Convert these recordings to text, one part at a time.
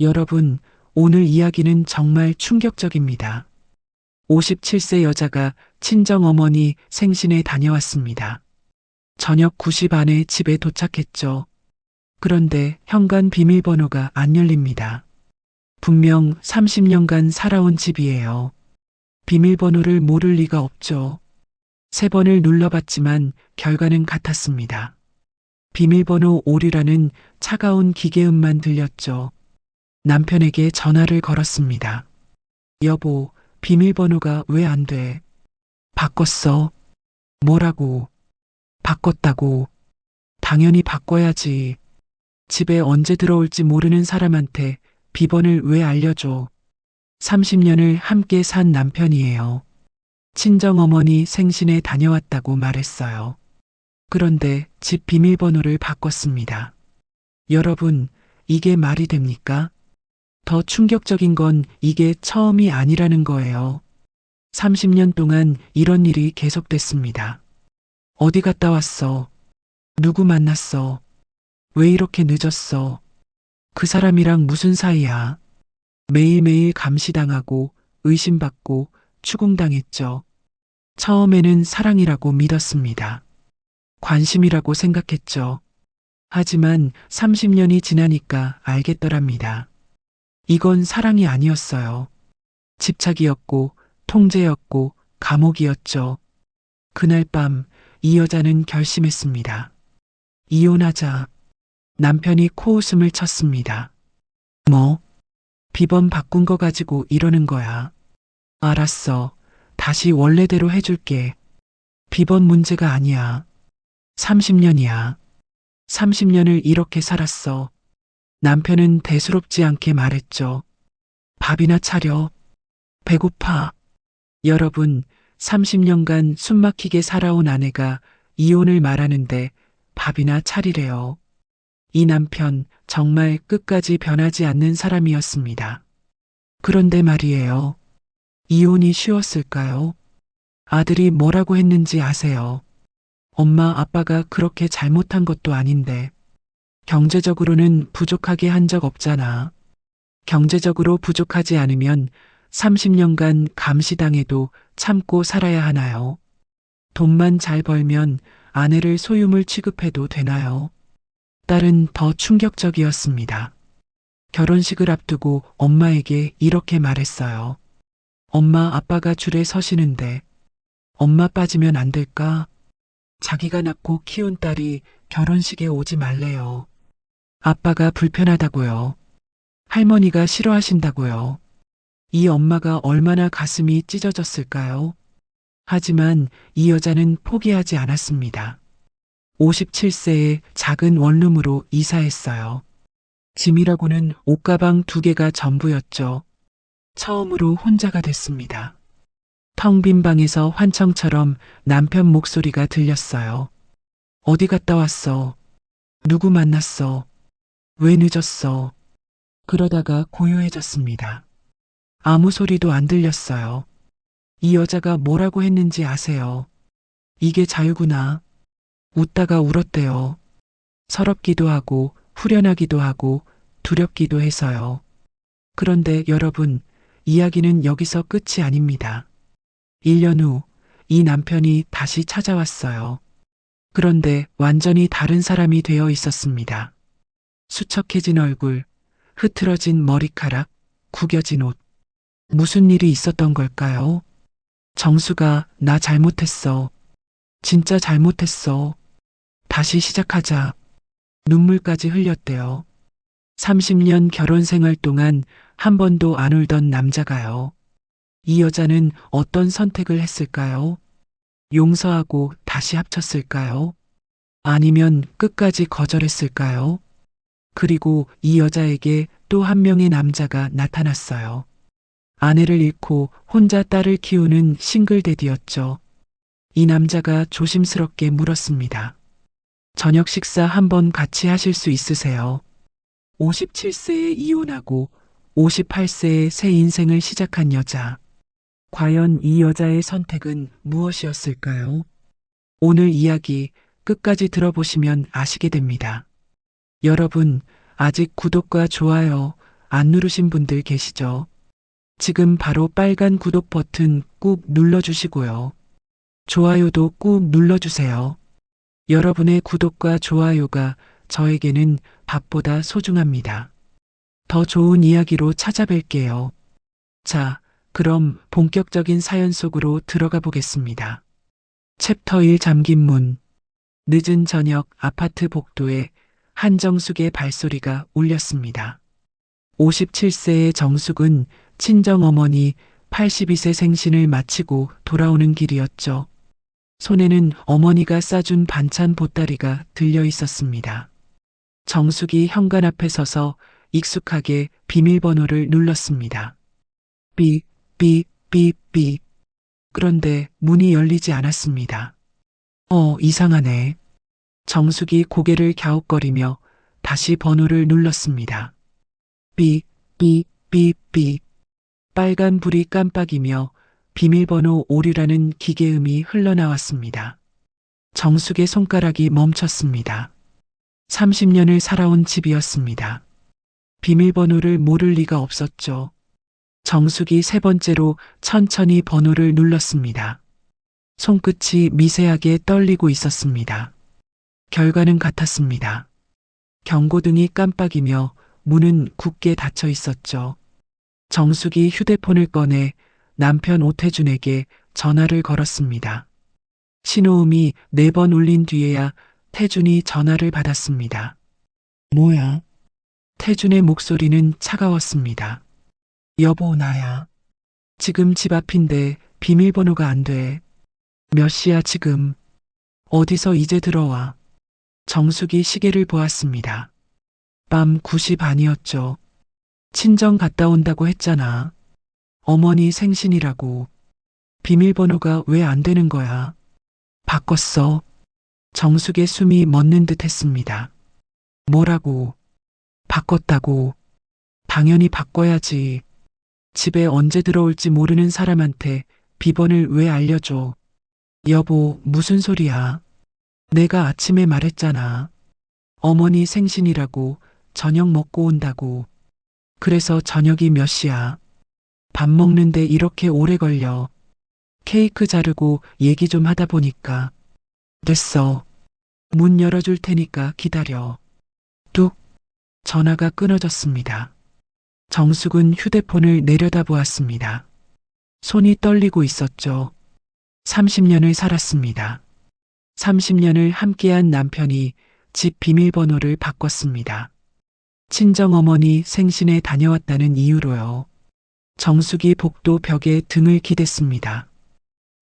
여러분, 오늘 이야기는 정말 충격적입니다. 57세 여자가 친정어머니 생신에 다녀왔습니다. 저녁 9시 반에 집에 도착했죠. 그런데 현관 비밀번호가 안 열립니다. 분명 30년간 살아온 집이에요. 비밀번호를 모를 리가 없죠. 3번을 눌러봤지만 결과는 같았습니다. 비밀번호 오류라는 차가운 기계음만 들렸죠. 남편에게 전화를 걸었습니다. 여보, 비밀번호가 왜 안 돼? 바꿨어. 뭐라고? 바꿨다고. 당연히 바꿔야지. 집에 언제 들어올지 모르는 사람한테 비번을 왜 알려줘? 30년을 함께 산 남편이에요. 친정어머니 생신에 다녀왔다고 말했어요. 그런데 집 비밀번호를 바꿨습니다. 여러분, 이게 말이 됩니까? 더 충격적인 건 이게 처음이 아니라는 거예요. 30년 동안 이런 일이 계속됐습니다. 어디 갔다 왔어? 누구 만났어? 왜 이렇게 늦었어? 그 사람이랑 무슨 사이야? 매일매일 감시당하고 의심받고 추궁당했죠. 처음에는 사랑이라고 믿었습니다. 관심이라고 생각했죠. 하지만 30년이 지나니까 알겠더랍니다. 이건 사랑이 아니었어요. 집착이었고, 통제였고, 감옥이었죠. 그날 밤, 이 여자는 결심했습니다. 이혼하자. 남편이 코웃음을 쳤습니다. 뭐? 비번 바꾼 거 가지고 이러는 거야. 알았어. 다시 원래대로 해줄게. 비번 문제가 아니야. 30년이야. 30년을 이렇게 살았어. 남편은 대수롭지 않게 말했죠. 밥이나 차려. 배고파. 여러분, 30년간 숨막히게 살아온 아내가 이혼을 말하는데 밥이나 차리래요. 이 남편 정말 끝까지 변하지 않는 사람이었습니다. 그런데 말이에요. 이혼이 쉬웠을까요? 아들이 뭐라고 했는지 아세요? 엄마, 아빠가 그렇게 잘못한 것도 아닌데 경제적으로는 부족하게 한 적 없잖아. 경제적으로 부족하지 않으면 30년간 감시당해도 참고 살아야 하나요? 돈만 잘 벌면 아내를 소유물 취급해도 되나요? 딸은 더 충격적이었습니다. 결혼식을 앞두고 엄마에게 이렇게 말했어요. 엄마, 아빠가 줄에 서시는데 엄마 빠지면 안 될까? 자기가 낳고 키운 딸이 결혼식에 오지 말래요. 아빠가 불편하다고요. 할머니가 싫어하신다고요. 이 엄마가 얼마나 가슴이 찢어졌을까요? 하지만 이 여자는 포기하지 않았습니다. 57세에 작은 원룸으로 이사했어요. 짐이라고는 옷가방 2개가 전부였죠. 처음으로 혼자가 됐습니다. 텅 빈 방에서 환청처럼 남편 목소리가 들렸어요. 어디 갔다 왔어? 누구 만났어? 왜 늦었어? 그러다가 고요해졌습니다. 아무 소리도 안 들렸어요. 이 여자가 뭐라고 했는지 아세요? 이게 자유구나. 웃다가 울었대요. 서럽기도 하고 후련하기도 하고 두렵기도 해서요. 그런데 여러분, 이야기는 여기서 끝이 아닙니다. 1년 후, 이 남편이 다시 찾아왔어요. 그런데 완전히 다른 사람이 되어 있었습니다. 수척해진 얼굴, 흐트러진 머리카락, 구겨진 옷. 무슨 일이 있었던 걸까요? 정수가 나 잘못했어. 진짜 잘못했어. 다시 시작하자. 눈물까지 흘렸대요. 30년 결혼 생활 동안 한 번도 안 울던 남자가요. 이 여자는 어떤 선택을 했을까요? 용서하고 다시 합쳤을까요? 아니면 끝까지 거절했을까요? 그리고 이 여자에게 또 한 명의 남자가 나타났어요. 아내를 잃고 혼자 딸을 키우는 싱글대디였죠. 이 남자가 조심스럽게 물었습니다. 저녁 식사 한번 같이 하실 수 있으세요? 57세에 이혼하고 58세에 새 인생을 시작한 여자. 과연 이 여자의 선택은 무엇이었을까요? 오늘 이야기 끝까지 들어보시면 아시게 됩니다. 여러분, 아직 구독과 좋아요 안 누르신 분들 계시죠? 지금 바로 빨간 구독 버튼 꾹 눌러주시고요. 좋아요도 꾹 눌러주세요. 여러분의 구독과 좋아요가 저에게는 밥보다 소중합니다. 더 좋은 이야기로 찾아뵐게요. 자, 그럼 본격적인 사연 속으로 들어가 보겠습니다. 챕터 1 잠긴 문. 늦은 저녁 아파트 복도에 한정숙의 발소리가 울렸습니다. 57세의 정숙은 친정어머니 82세 생신을 마치고 돌아오는 길이었죠. 손에는 어머니가 싸준 반찬 보따리가 들려 있었습니다. 정숙이 현관 앞에 서서 익숙하게 비밀번호를 눌렀습니다. 삐, 삐, 삐, 삐. 그런데 문이 열리지 않았습니다. 이상하네. 정숙이 고개를 갸웃거리며 다시 번호를 눌렀습니다. 삐, 삐, 삐, 삐. 빨간 불이 깜빡이며 비밀번호 오류라는 기계음이 흘러나왔습니다. 정숙의 손가락이 멈췄습니다. 30년을 살아온 집이었습니다. 비밀번호를 모를 리가 없었죠. 정숙이 세 번째로 천천히 번호를 눌렀습니다. 손끝이 미세하게 떨리고 있었습니다. 결과는 같았습니다. 경고등이 깜빡이며 문은 굳게 닫혀 있었죠. 정숙이 휴대폰을 꺼내 남편 오태준에게 전화를 걸었습니다. 신호음이 4번 울린 뒤에야 태준이 전화를 받았습니다. 뭐야? 태준의 목소리는 차가웠습니다. 여보, 나야. 지금 집 앞인데 비밀번호가 안 돼. 몇 시야 지금? 어디서 이제 들어와? 정숙이 시계를 보았습니다. 밤 9시 반이었죠. 친정 갔다 온다고 했잖아. 어머니 생신이라고. 비밀번호가 왜 안 되는 거야? 바꿨어. 정숙의 숨이 멎는 듯 했습니다. 뭐라고? 바꿨다고. 당연히 바꿔야지. 집에 언제 들어올지 모르는 사람한테 비번을 왜 알려줘? 여보, 무슨 소리야? 내가 아침에 말했잖아. 어머니 생신이라고 저녁 먹고 온다고. 그래서 저녁이 몇 시야? 밥 먹는데 이렇게 오래 걸려. 케이크 자르고 얘기 좀 하다 보니까. 됐어. 문 열어줄 테니까 기다려. 뚝. 전화가 끊어졌습니다. 정숙은 휴대폰을 내려다보았습니다. 손이 떨리고 있었죠. 30년을 살았습니다. 30년을 함께한 남편이 집 비밀번호를 바꿨습니다. 친정어머니 생신에 다녀왔다는 이유로요. 정숙이 복도 벽에 등을 기댔습니다.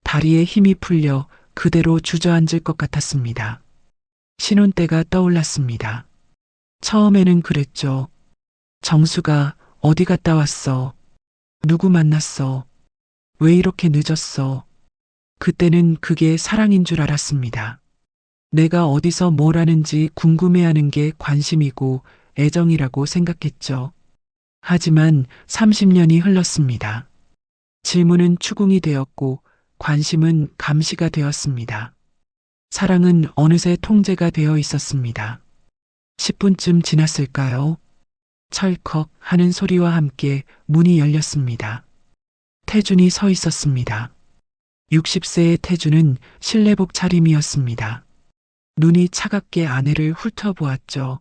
다리에 힘이 풀려 그대로 주저앉을 것 같았습니다. 신혼때가 떠올랐습니다. 처음에는 그랬죠. 정수가 어디 갔다 왔어? 누구 만났어? 왜 이렇게 늦었어? 그때는 그게 사랑인 줄 알았습니다. 내가 어디서 뭘 하는지 궁금해하는 게 관심이고 애정이라고 생각했죠. 하지만 30년이 흘렀습니다. 질문은 추궁이 되었고 관심은 감시가 되었습니다. 사랑은 어느새 통제가 되어 있었습니다. 10분쯤 지났을까요? 철컥 하는 소리와 함께 문이 열렸습니다. 태준이 서 있었습니다. 60세의 태준은 실내복 차림이었습니다. 눈이 차갑게 아내를 훑어보았죠.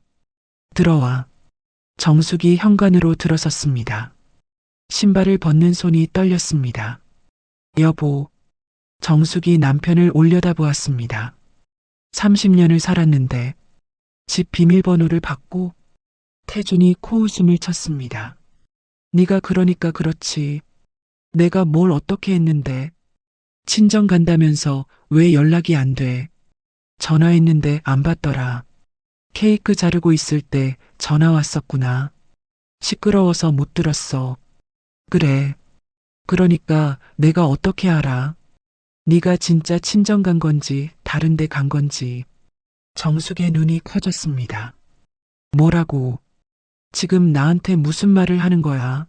들어와. 정숙이 현관으로 들어섰습니다. 신발을 벗는 손이 떨렸습니다. 여보. 정숙이 남편을 올려다보았습니다. 30년을 살았는데 집 비밀번호를 받고. 태준이 코웃음을 쳤습니다. 네가 그러니까 그렇지. 내가 뭘 어떻게 했는데. 친정 간다면서 왜 연락이 안 돼. 전화했는데 안 받더라. 케이크 자르고 있을 때 전화 왔었구나. 시끄러워서 못 들었어. 그래. 그러니까 내가 어떻게 알아. 네가 진짜 친정 간 건지 다른 데 간 건지. 정숙의 눈이 커졌습니다. 뭐라고? 지금 나한테 무슨 말을 하는 거야?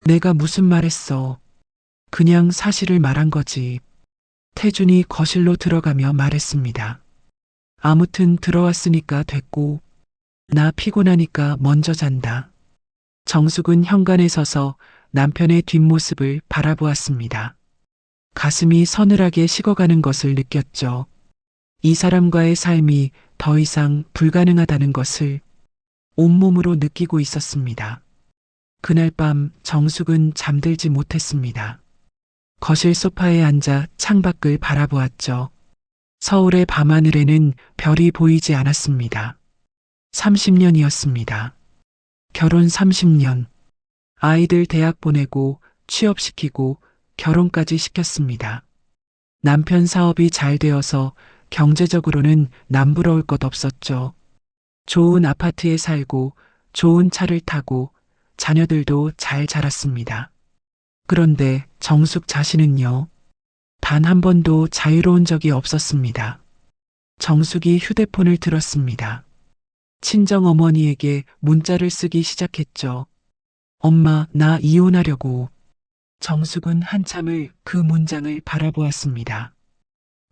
내가 무슨 말 했어? 그냥 사실을 말한 거지. 태준이 거실로 들어가며 말했습니다. 아무튼 들어왔으니까 됐고, 나 피곤하니까 먼저 잔다. 정숙은 현관에 서서 남편의 뒷모습을 바라보았습니다. 가슴이 서늘하게 식어가는 것을 느꼈죠. 이 사람과의 삶이 더 이상 불가능하다는 것을 온몸으로 느끼고 있었습니다. 그날 밤 정숙은 잠들지 못했습니다. 거실 소파에 앉아 창밖을 바라보았죠. 서울의 밤하늘에는 별이 보이지 않았습니다. 30년이었습니다. 결혼 30년. 아이들 대학 보내고 취업시키고 결혼까지 시켰습니다. 남편 사업이 잘 되어서 경제적으로는 남부러울 것 없었죠. 좋은 아파트에 살고 좋은 차를 타고 자녀들도 잘 자랐습니다. 그런데 정숙 자신은요, 단 한 번도 자유로운 적이 없었습니다. 정숙이 휴대폰을 들었습니다. 친정어머니에게 문자를 쓰기 시작했죠. 엄마, 나 이혼하려고. 정숙은 한참을 그 문장을 바라보았습니다.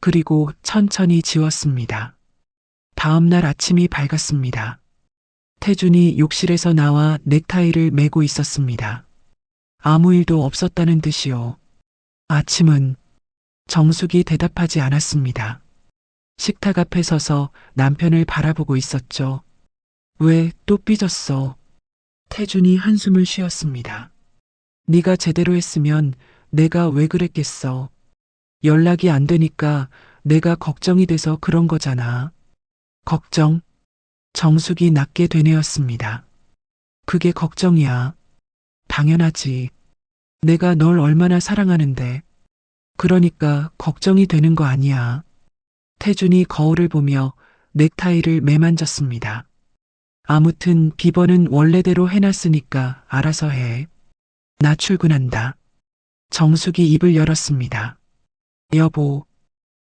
그리고 천천히 지웠습니다. 다음 날 아침이 밝았습니다. 태준이 욕실에서 나와 넥타이를 매고 있었습니다. 아무 일도 없었다는 듯이요. 아침은 정숙이 대답하지 않았습니다. 식탁 앞에 서서 남편을 바라보고 있었죠. 왜 또 삐졌어? 태준이 한숨을 쉬었습니다. 네가 제대로 했으면 내가 왜 그랬겠어. 연락이 안 되니까 내가 걱정이 돼서 그런 거잖아. 걱정? 정숙이 낮게 되뇌었습니다. 그게 걱정이야. 당연하지. 내가 널 얼마나 사랑하는데. 그러니까 걱정이 되는 거 아니야. 태준이 거울을 보며 넥타이를 매만졌습니다. 아무튼 비번은 원래대로 해놨으니까 알아서 해. 나 출근한다. 정숙이 입을 열었습니다. 여보.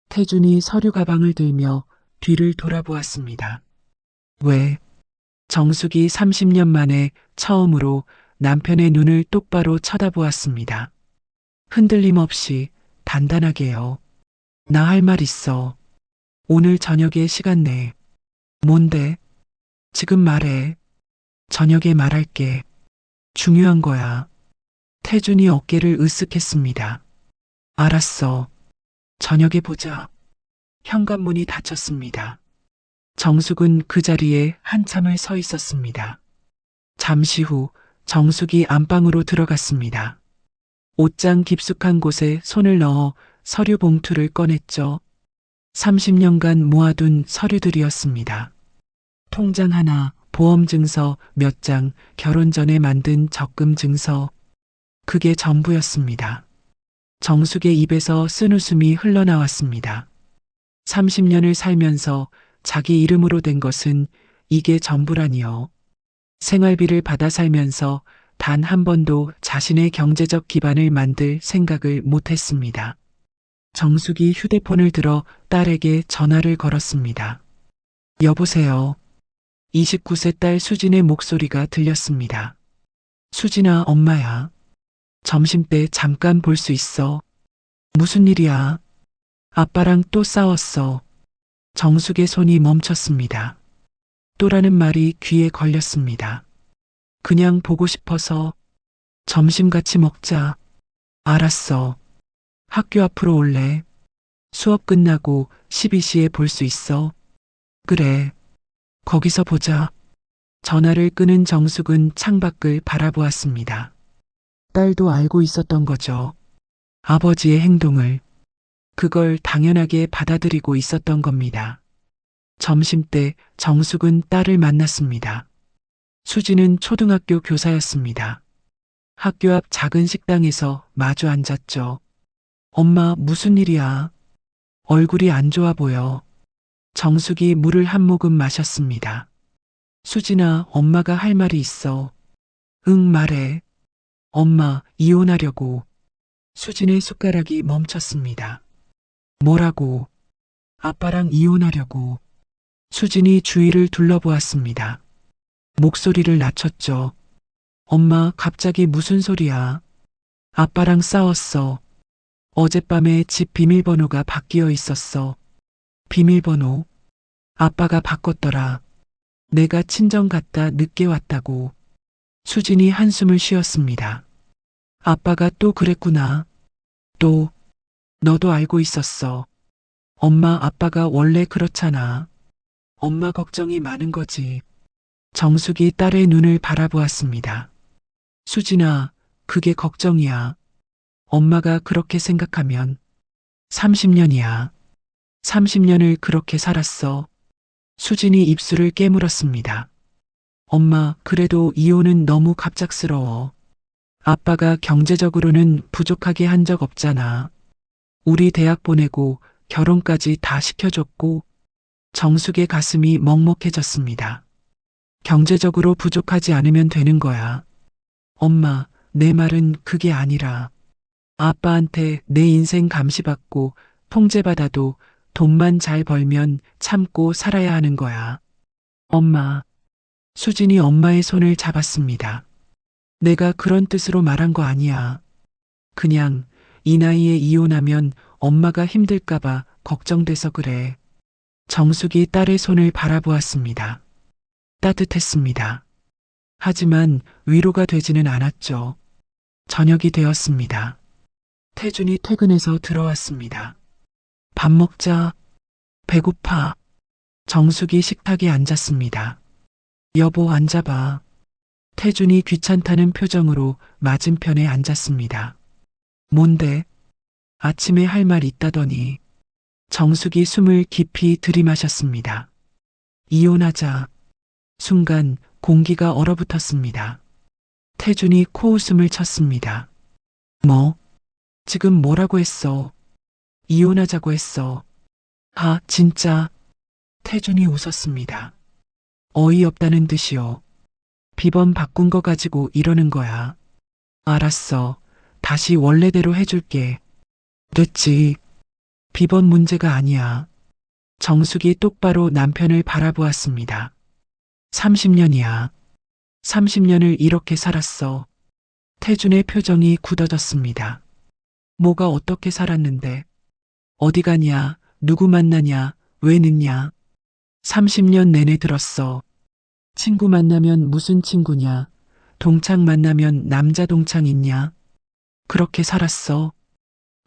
태준이 서류 가방을 들며 뒤를 돌아보았습니다. 왜? 정숙이 30년 만에 처음으로 남편의 눈을 똑바로 쳐다보았습니다. 흔들림 없이 단단하게요. 나 할 말 있어. 오늘 저녁에 시간 내. 뭔데? 지금 말해. 저녁에 말할게. 중요한 거야. 태준이 어깨를 으쓱했습니다. 알았어. 저녁에 보자. 현관문이 닫혔습니다. 정숙은 그 자리에 한참을 서 있었습니다. 잠시 후 정숙이 안방으로 들어갔습니다. 옷장 깊숙한 곳에 손을 넣어 서류 봉투를 꺼냈죠. 30년간 모아둔 서류들이었습니다. 통장 하나, 보험증서 몇 장, 결혼 전에 만든 적금 증서. 그게 전부였습니다. 정숙의 입에서 쓴웃음이 흘러나왔습니다. 30년을 살면서 자기 이름으로 된 것은 이게 전부라니요. 생활비를 받아 살면서 단 한 번도 자신의 경제적 기반을 만들 생각을 못했습니다. 정숙이 휴대폰을 들어 딸에게 전화를 걸었습니다. 여보세요. 29세 딸 수진의 목소리가 들렸습니다. 수진아, 엄마야. 점심때 잠깐 볼 수 있어. 무슨 일이야? 아빠랑 또 싸웠어. 정숙의 손이 멈췄습니다. 또라는 말이 귀에 걸렸습니다. 그냥 보고 싶어서. 점심 같이 먹자. 알았어. 학교 앞으로 올래. 수업 끝나고 12시에 볼 수 있어. 그래. 거기서 보자. 전화를 끊은 정숙은 창밖을 바라보았습니다. 딸도 알고 있었던 거죠. 아버지의 행동을. 그걸 당연하게 받아들이고 있었던 겁니다. 점심때 정숙은 딸을 만났습니다. 수지는 초등학교 교사였습니다. 학교 앞 작은 식당에서 마주 앉았죠. 엄마, 무슨 일이야? 얼굴이 안 좋아 보여. 정숙이 물을 한 모금 마셨습니다. 수진아, 엄마가 할 말이 있어. 응, 말해. 엄마, 이혼하려고. 수진의 숟가락이 멈췄습니다. 뭐라고? 아빠랑 이혼하려고. 수진이 주위를 둘러보았습니다. 목소리를 낮췄죠. 엄마, 갑자기 무슨 소리야? 아빠랑 싸웠어. 어젯밤에 집 비밀번호가 바뀌어 있었어. 비밀번호? 아빠가 바꿨더라. 내가 친정 갔다 늦게 왔다고. 수진이 한숨을 쉬었습니다. 아빠가 또 그랬구나. 또, 너도 알고 있었어. 엄마, 아빠가 원래 그렇잖아. 엄마 걱정이 많은 거지. 정숙이 딸의 눈을 바라보았습니다. 수진아, 그게 걱정이야. 엄마가 그렇게 생각하면 30년이야. 30년을 그렇게 살았어. 수진이 입술을 깨물었습니다. 엄마, 그래도 이혼은 너무 갑작스러워. 아빠가 경제적으로는 부족하게 한 적 없잖아. 우리 대학 보내고 결혼까지 다 시켜줬고. 정숙의 가슴이 먹먹해졌습니다. 경제적으로 부족하지 않으면 되는 거야. 엄마, 내 말은 그게 아니라 아빠한테 내 인생 감시받고 통제받아도 돈만 잘 벌면 참고 살아야 하는 거야. 엄마. 수진이 엄마의 손을 잡았습니다. 내가 그런 뜻으로 말한 거 아니야. 그냥 이 나이에 이혼하면 엄마가 힘들까봐 걱정돼서 그래. 정숙이 딸의 손을 바라보았습니다. 따뜻했습니다. 하지만 위로가 되지는 않았죠. 저녁이 되었습니다. 태준이 퇴근해서 들어왔습니다. 밥 먹자. 배고파. 정숙이 식탁에 앉았습니다. 여보, 앉아봐. 태준이 귀찮다는 표정으로 맞은편에 앉았습니다. 뭔데? 아침에 할 말 있다더니. 정숙이 숨을 깊이 들이마셨습니다. 이혼하자. 순간 공기가 얼어붙었습니다. 태준이 코웃음을 쳤습니다. 뭐? 지금 뭐라고 했어? 이혼하자고 했어. 아, 진짜. 태준이 웃었습니다. 어이없다는 듯이요. 비번 바꾼 거 가지고 이러는 거야. 알았어. 다시 원래대로 해줄게. 됐지. 비번 문제가 아니야. 정숙이 똑바로 남편을 바라보았습니다. 30년이야. 30년을 이렇게 살았어. 태준의 표정이 굳어졌습니다. 뭐가 어떻게 살았는데? 어디 가냐? 누구 만나냐? 왜 늦냐? 30년 내내 들었어. 친구 만나면 무슨 친구냐? 동창 만나면 남자 동창 있냐? 그렇게 살았어.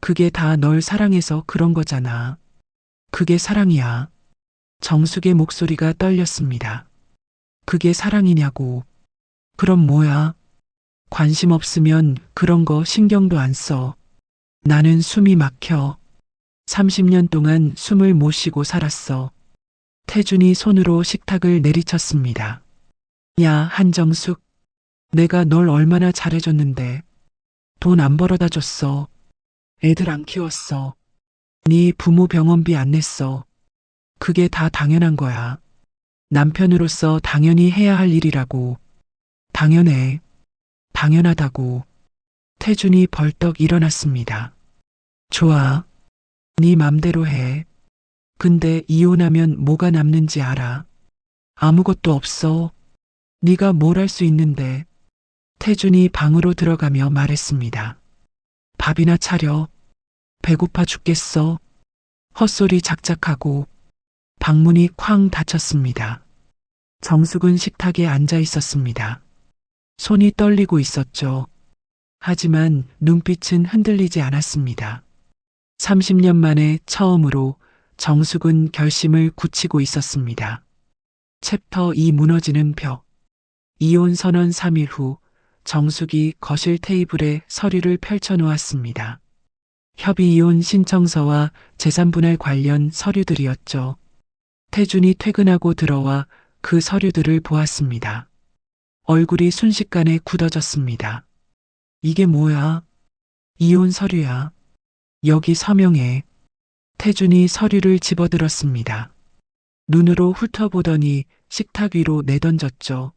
그게 다 널 사랑해서 그런 거잖아. 그게 사랑이야. 정숙의 목소리가 떨렸습니다. 그게 사랑이냐고. 그럼 뭐야? 관심 없으면 그런 거 신경도 안 써. 나는 숨이 막혀. 30년 동안 숨을 못 쉬고 살았어. 태준이 손으로 식탁을 내리쳤습니다. 야, 한정숙. 내가 널 얼마나 잘해줬는데. 돈 안 벌어다 줬어. 애들 안 키웠어. 네 부모 병원비 안 냈어. 그게 다 당연한 거야. 남편으로서 당연히 해야 할 일이라고. 당연해. 당연하다고. 태준이 벌떡 일어났습니다. 좋아. 네 맘대로 해. 근데 이혼하면 뭐가 남는지 알아? 아무것도 없어. 네가 뭘 할 수 있는데. 태준이 방으로 들어가며 말했습니다. 밥이나 차려. 배고파 죽겠어. 헛소리 작작하고 방문이 쾅 닫혔습니다. 정숙은 식탁에 앉아 있었습니다. 손이 떨리고 있었죠. 하지만 눈빛은 흔들리지 않았습니다. 30년 만에 처음으로 정숙은 결심을 굳히고 있었습니다. 챕터 2 무너지는 벽. 이혼 선언 3일 후 정숙이 거실 테이블에 서류를 펼쳐 놓았습니다. 협의 이혼 신청서와 재산분할 관련 서류들이었죠. 태준이 퇴근하고 들어와 그 서류들을 보았습니다. 얼굴이 순식간에 굳어졌습니다. 이게 뭐야? 이혼 서류야. 여기 서명해. 태준이 서류를 집어들었습니다. 눈으로 훑어보더니 식탁 위로 내던졌죠.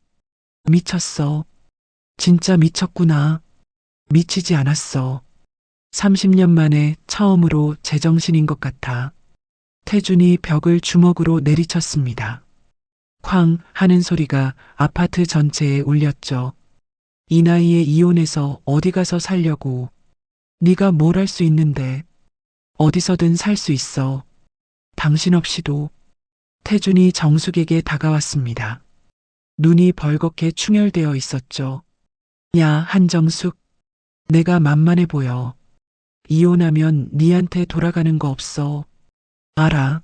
미쳤어. 진짜 미쳤구나. 미치지 않았어. 30년 만에 처음으로 제정신인 것 같아. 태준이 벽을 주먹으로 내리쳤습니다. 쾅 하는 소리가 아파트 전체에 울렸죠. 이 나이에 이혼해서 어디 가서 살려고. 네가 뭘 할 수 있는데. 어디서든 살 수 있어. 당신 없이도. 태준이 정숙에게 다가왔습니다. 눈이 벌겋게 충혈되어 있었죠. 야, 한정숙. 내가 만만해 보여. 이혼하면 니한테 돌아가는 거 없어. 알아,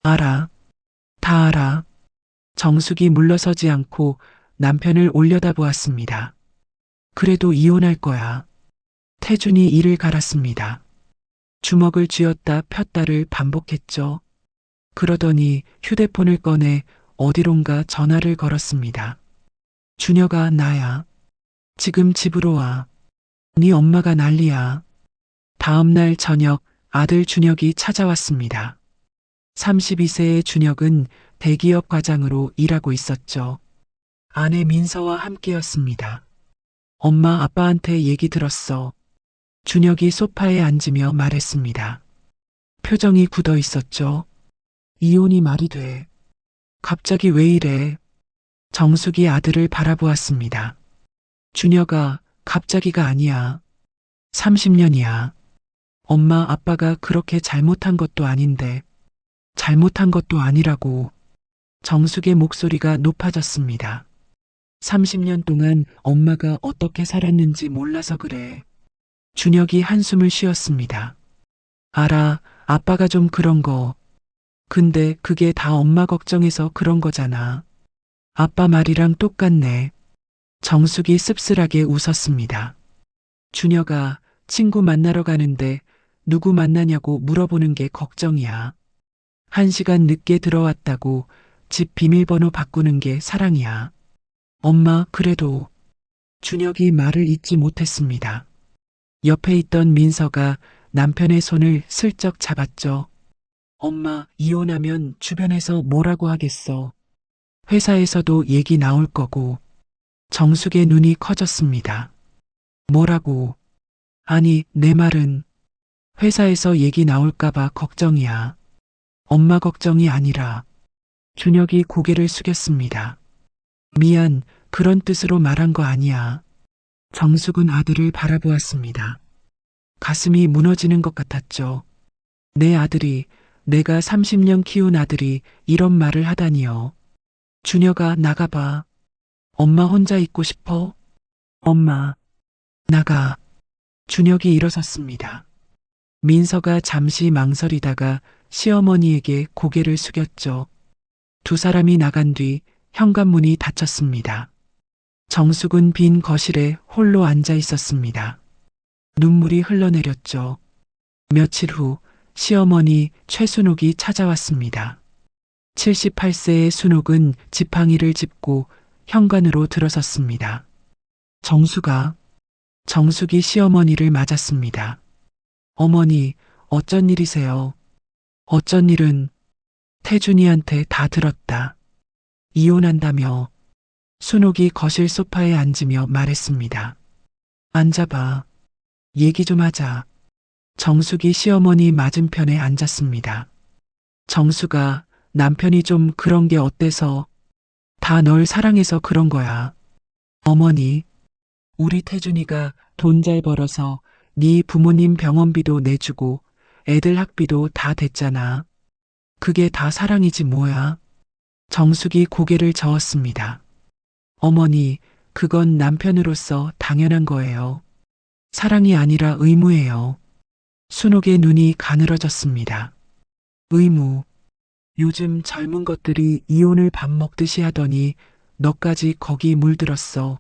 알아, 다 알아. 정숙이 물러서지 않고 남편을 올려다보았습니다. 그래도 이혼할 거야. 태준이 이를 갈았습니다. 주먹을 쥐었다 폈다를 반복했죠. 그러더니 휴대폰을 꺼내 어디론가 전화를 걸었습니다. 준혁아, 나야. 지금 집으로 와. 네 엄마가 난리야. 다음 날 저녁 아들 준혁이 찾아왔습니다. 32세의 준혁은 대기업 과장으로 일하고 있었죠. 아내 민서와 함께였습니다. 엄마, 아빠한테 얘기 들었어. 준혁이 소파에 앉으며 말했습니다. 표정이 굳어 있었죠. 이혼이 말이 돼. 갑자기 왜 이래? 정숙이 아들을 바라보았습니다. 준혁아, 갑자기가 아니야. 30년이야. 엄마, 아빠가 그렇게 잘못한 것도 아닌데. 잘못한 것도 아니라고. 정숙의 목소리가 높아졌습니다. 30년 동안 엄마가 어떻게 살았는지 몰라서 그래. 준혁이 한숨을 쉬었습니다. 알아, 아빠가 좀 그런 거. 근데 그게 다 엄마 걱정해서 그런 거잖아. 아빠 말이랑 똑같네. 정숙이 씁쓸하게 웃었습니다. 준혁아, 친구 만나러 가는데 누구 만나냐고 물어보는 게 걱정이야. 1시간 늦게 들어왔다고 집 비밀번호 바꾸는 게 사랑이야. 엄마, 그래도. 준혁이 말을 잇지 못했습니다. 옆에 있던 민서가 남편의 손을 슬쩍 잡았죠. 엄마, 이혼하면 주변에서 뭐라고 하겠어. 회사에서도 얘기 나올 거고. 정숙의 눈이 커졌습니다. 뭐라고? 아니, 내 말은 회사에서 얘기 나올까봐 걱정이야. 엄마 걱정이 아니라. 준혁이 고개를 숙였습니다. 미안, 그런 뜻으로 말한 거 아니야. 정숙은 아들을 바라보았습니다. 가슴이 무너지는 것 같았죠. 내 아들이, 내가 30년 키운 아들이 이런 말을 하다니요. 준혁아, 나가봐. 엄마 혼자 있고 싶어? 엄마, 나가. 준혁이 일어섰습니다. 민서가 잠시 망설이다가 시어머니에게 고개를 숙였죠. 두 사람이 나간 뒤 현관문이 닫혔습니다. 정숙은 빈 거실에 홀로 앉아 있었습니다. 눈물이 흘러내렸죠. 며칠 후 시어머니 최순옥이 찾아왔습니다. 78세의 순옥은 지팡이를 짚고 현관으로 들어섰습니다. 정숙이 시어머니를 맞았습니다. 어머니, 어쩐 일이세요? 어쩐 일은 태준이한테 다 들었다. 이혼한다며. 순옥이 거실 소파에 앉으며 말했습니다. 앉아봐. 얘기 좀 하자. 정숙이 시어머니 맞은편에 앉았습니다. 정숙아, 남편이 좀 그런 게 어때서? 다 널 사랑해서 그런 거야. 어머니, 우리 태준이가 돈 잘 벌어서 네 부모님 병원비도 내주고 애들 학비도 다 됐잖아. 그게 다 사랑이지 뭐야. 정숙이 고개를 저었습니다. 어머니, 그건 남편으로서 당연한 거예요. 사랑이 아니라 의무예요. 순옥의 눈이 가늘어졌습니다. 의무. 요즘 젊은 것들이 이혼을 밥 먹듯이 하더니 너까지 거기 물들었어.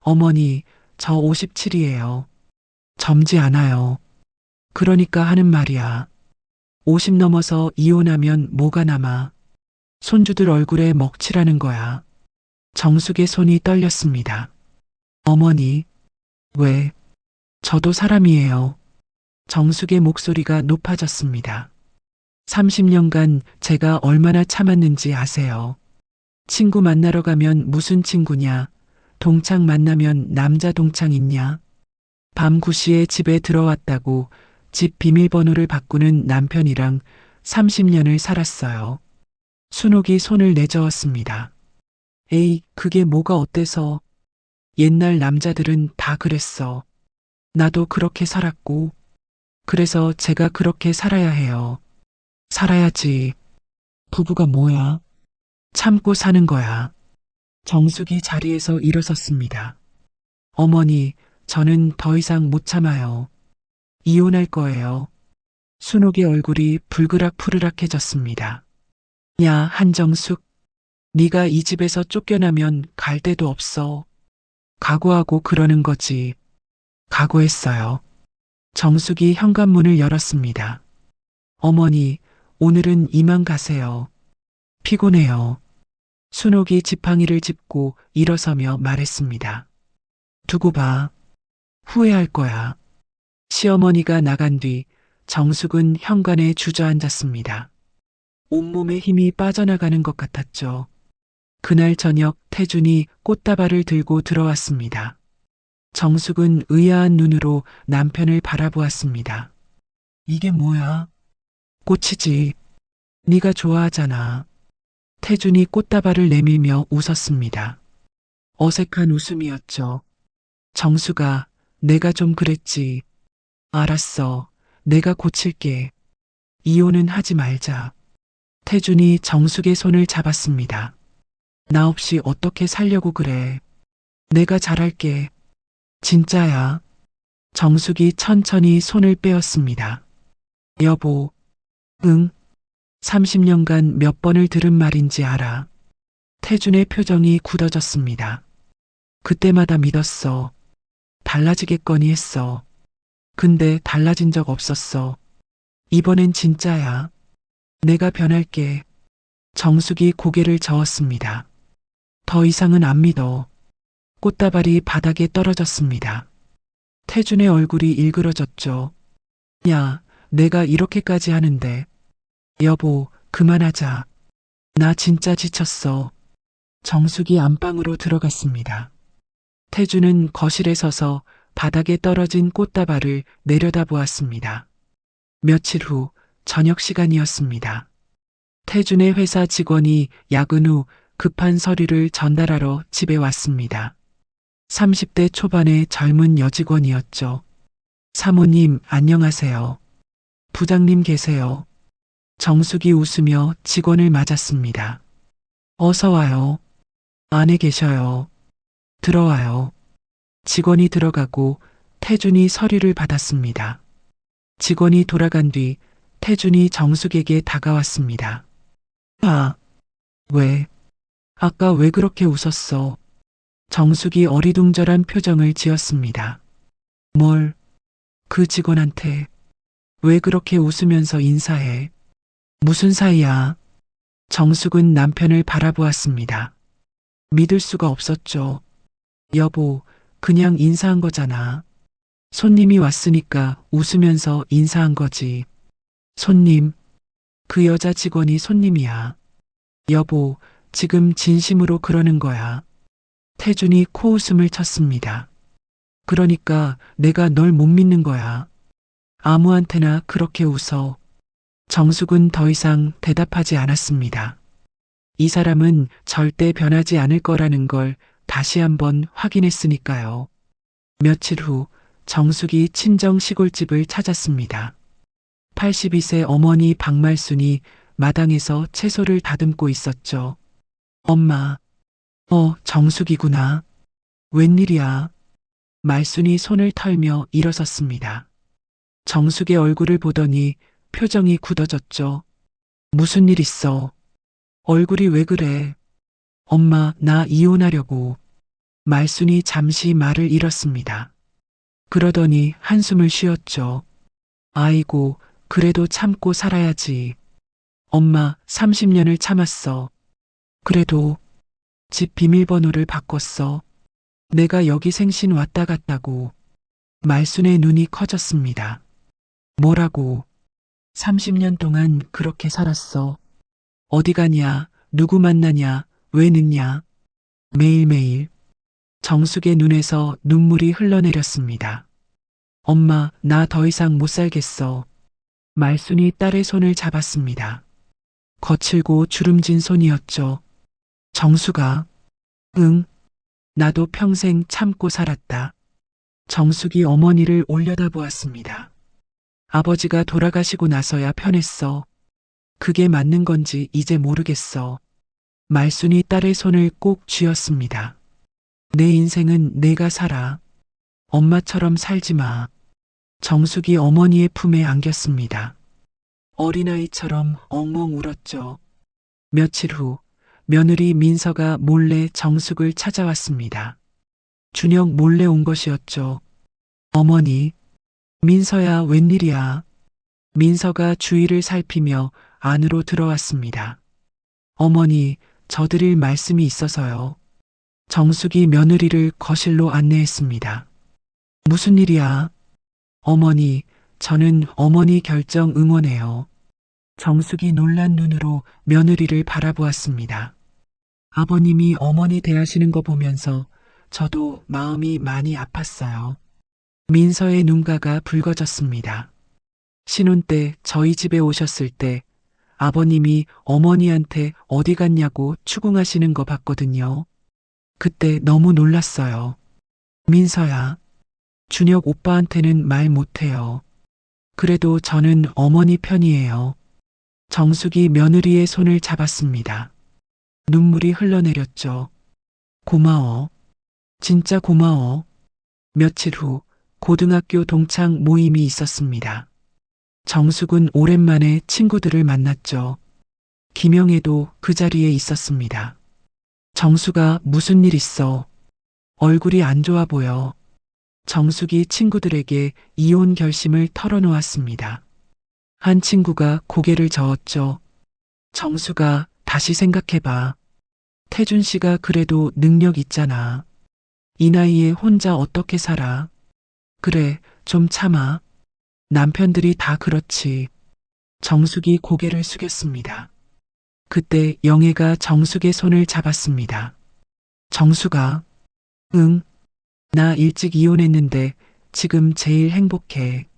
어머니, 저 57이에요. 젊지 않아요. 그러니까 하는 말이야. 50 넘어서 이혼하면 뭐가 남아. 손주들 얼굴에 먹칠하는 거야. 정숙의 손이 떨렸습니다. 어머니, 왜? 저도 사람이에요. 정숙의 목소리가 높아졌습니다. 30년간 제가 얼마나 참았는지 아세요? 친구 만나러 가면 무슨 친구냐? 동창 만나면 남자 동창 있냐? 밤 9시에 집에 들어왔다고 집 비밀번호를 바꾸는 남편이랑 30년을 살았어요. 순옥이 손을 내저었습니다. 에이, 그게 뭐가 어때서? 옛날 남자들은 다 그랬어. 나도 그렇게 살았고. 그래서 제가 그렇게 살아야 해요. 살아야지. 부부가 뭐야? 참고 사는 거야. 정숙이 자리에서 일어섰습니다. 어머니, 저는 더 이상 못 참아요. 이혼할 거예요. 순옥의 얼굴이 불그락푸르락해졌습니다. 야, 한정숙, 네가 이 집에서 쫓겨나면 갈 데도 없어. 각오하고 그러는 거지. 각오했어요. 정숙이 현관문을 열었습니다. 어머니, 오늘은 이만 가세요. 피곤해요. 순옥이 지팡이를 짚고 일어서며 말했습니다. 두고 봐. 후회할 거야. 시어머니가 나간 뒤 정숙은 현관에 주저앉았습니다. 온몸에 힘이 빠져나가는 것 같았죠. 그날 저녁 태준이 꽃다발을 들고 들어왔습니다. 정숙은 의아한 눈으로 남편을 바라보았습니다. 이게 뭐야? 꽃이지. 네가 좋아하잖아. 태준이 꽃다발을 내밀며 웃었습니다. 어색한 웃음이었죠. 정수가 내가 좀 그랬지. 알았어. 내가 고칠게. 이혼은 하지 말자. 태준이 정숙의 손을 잡았습니다. 나 없이 어떻게 살려고 그래. 내가 잘할게. 진짜야. 정숙이 천천히 손을 빼었습니다. 여보, 응. 30년간 몇 번을 들은 말인지 알아. 태준의 표정이 굳어졌습니다. 그때마다 믿었어. 달라지겠거니 했어. 근데 달라진 적 없었어. 이번엔 진짜야. 내가 변할게. 정숙이 고개를 저었습니다. 더 이상은 안 믿어. 꽃다발이 바닥에 떨어졌습니다. 태준의 얼굴이 일그러졌죠. 야, 내가 이렇게까지 하는데. 여보, 그만하자. 나 진짜 지쳤어. 정숙이 안방으로 들어갔습니다. 태준은 거실에 서서 바닥에 떨어진 꽃다발을 내려다보았습니다. 며칠 후 저녁 시간이었습니다. 태준의 회사 직원이 야근 후 급한 서류를 전달하러 집에 왔습니다. 30대 초반의 젊은 여직원이었죠. 사모님, 안녕하세요. 부장님 계세요. 정숙이 웃으며 직원을 맞았습니다. 어서 와요. 안에 계셔요. 들어와요. 직원이 들어가고 태준이 서류를 받았습니다. 직원이 돌아간 뒤 태준이 정숙에게 다가왔습니다. 아, 왜? 아까 왜 그렇게 웃었어? 정숙이 어리둥절한 표정을 지었습니다. 뭘? 그 직원한테 왜 그렇게 웃으면서 인사해? 무슨 사이야? 정숙은 남편을 바라보았습니다. 믿을 수가 없었죠. 여보, 그냥 인사한 거잖아. 손님이 왔으니까 웃으면서 인사한 거지. 손님, 그 여자 직원이 손님이야. 여보, 지금 진심으로 그러는 거야. 태준이 코웃음을 쳤습니다. 그러니까 내가 널 못 믿는 거야. 아무한테나 그렇게 웃어. 정숙은 더 이상 대답하지 않았습니다. 이 사람은 절대 변하지 않을 거라는 걸 다시 한번 확인했으니까요. 며칠 후 정숙이 친정 시골집을 찾았습니다. 82세 어머니 박말순이 마당에서 채소를 다듬고 있었죠. 엄마, 정숙이구나. 웬일이야. 말순이 손을 털며 일어섰습니다. 정숙의 얼굴을 보더니 표정이 굳어졌죠. 무슨 일 있어? 얼굴이 왜 그래? 엄마, 나 이혼하려고. 말순이 잠시 말을 잃었습니다. 그러더니 한숨을 쉬었죠. 아이고, 그래도 참고 살아야지. 엄마, 30년을 참았어. 그래도 집 비밀번호를 바꿨어. 내가 여기 생신 왔다 갔다고. 말순의 눈이 커졌습니다. 뭐라고? 30년 동안 그렇게 살았어. 어디 가냐, 누구 만나냐, 왜 늦냐. 매일매일. 정숙의 눈에서 눈물이 흘러내렸습니다. 엄마, 나 더 이상 못 살겠어. 말순이 딸의 손을 잡았습니다. 거칠고 주름진 손이었죠. 정숙아, 응, 나도 평생 참고 살았다. 정숙이 어머니를 올려다보았습니다. 아버지가 돌아가시고 나서야 편했어. 그게 맞는 건지 이제 모르겠어. 말순이 딸의 손을 꼭 쥐었습니다. 내 인생은 내가 살아. 엄마처럼 살지 마. 정숙이 어머니의 품에 안겼습니다. 어린아이처럼 엉엉 울었죠. 며칠 후 며느리 민서가 몰래 정숙을 찾아왔습니다. 준혁 몰래 온 것이었죠. 어머니, 민서야 웬일이야. 민서가 주위를 살피며 안으로 들어왔습니다. 어머니, 저드릴 말씀이 있어서요. 정숙이 며느리를 거실로 안내했습니다. 무슨 일이야? 어머니, 저는 어머니 결정 응원해요. 정숙이 놀란 눈으로 며느리를 바라보았습니다. 아버님이 어머니 대하시는 거 보면서 저도 마음이 많이 아팠어요. 민서의 눈가가 붉어졌습니다. 신혼 때 저희 집에 오셨을 때 아버님이 어머니한테 어디 갔냐고 추궁하시는 거 봤거든요. 그때 너무 놀랐어요. 민서야, 준혁 오빠한테는 말 못해요. 그래도 저는 어머니 편이에요. 정숙이 며느리의 손을 잡았습니다. 눈물이 흘러내렸죠. 고마워. 진짜 고마워. 며칠 후 고등학교 동창 모임이 있었습니다. 정숙은 오랜만에 친구들을 만났죠. 김영애도 그 자리에 있었습니다. 정숙아, 무슨 일 있어? 얼굴이 안 좋아 보여. 정숙이 친구들에게 이혼 결심을 털어놓았습니다. 한 친구가 고개를 저었죠. 정숙아, 다시 생각해봐. 태준 씨가 그래도 능력 있잖아. 이 나이에 혼자 어떻게 살아? 그래, 좀 참아. 남편들이 다 그렇지. 정숙이 고개를 숙였습니다. 그때 영애가 정숙의 손을 잡았습니다. 정숙아, 응, 나 일찍 이혼했는데 지금 제일 행복해.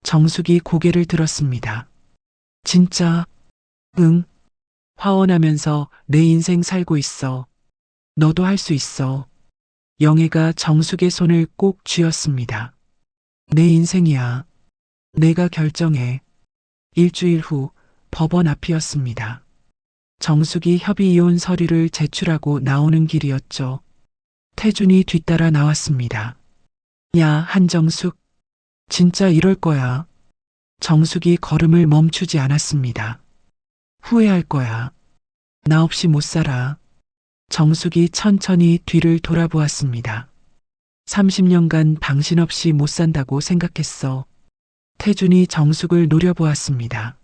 정숙이 고개를 들었습니다. 진짜? 응. 화원하면서 내 인생 살고 있어. 너도 할 수 있어. 영애가 정숙의 손을 꼭 쥐었습니다. 내 인생이야. 내가 결정해. 일주일 후 법원 앞이었습니다. 정숙이 협의 이혼 서류를 제출하고 나오는 길이었죠. 태준이 뒤따라 나왔습니다. 야, 한정숙. 진짜 이럴 거야. 정숙이 걸음을 멈추지 않았습니다. 후회할 거야. 나 없이 못 살아. 정숙이 천천히 뒤를 돌아보았습니다. 30년간 당신 없이 못 산다고 생각했어. 태준이 정숙을 노려보았습니다.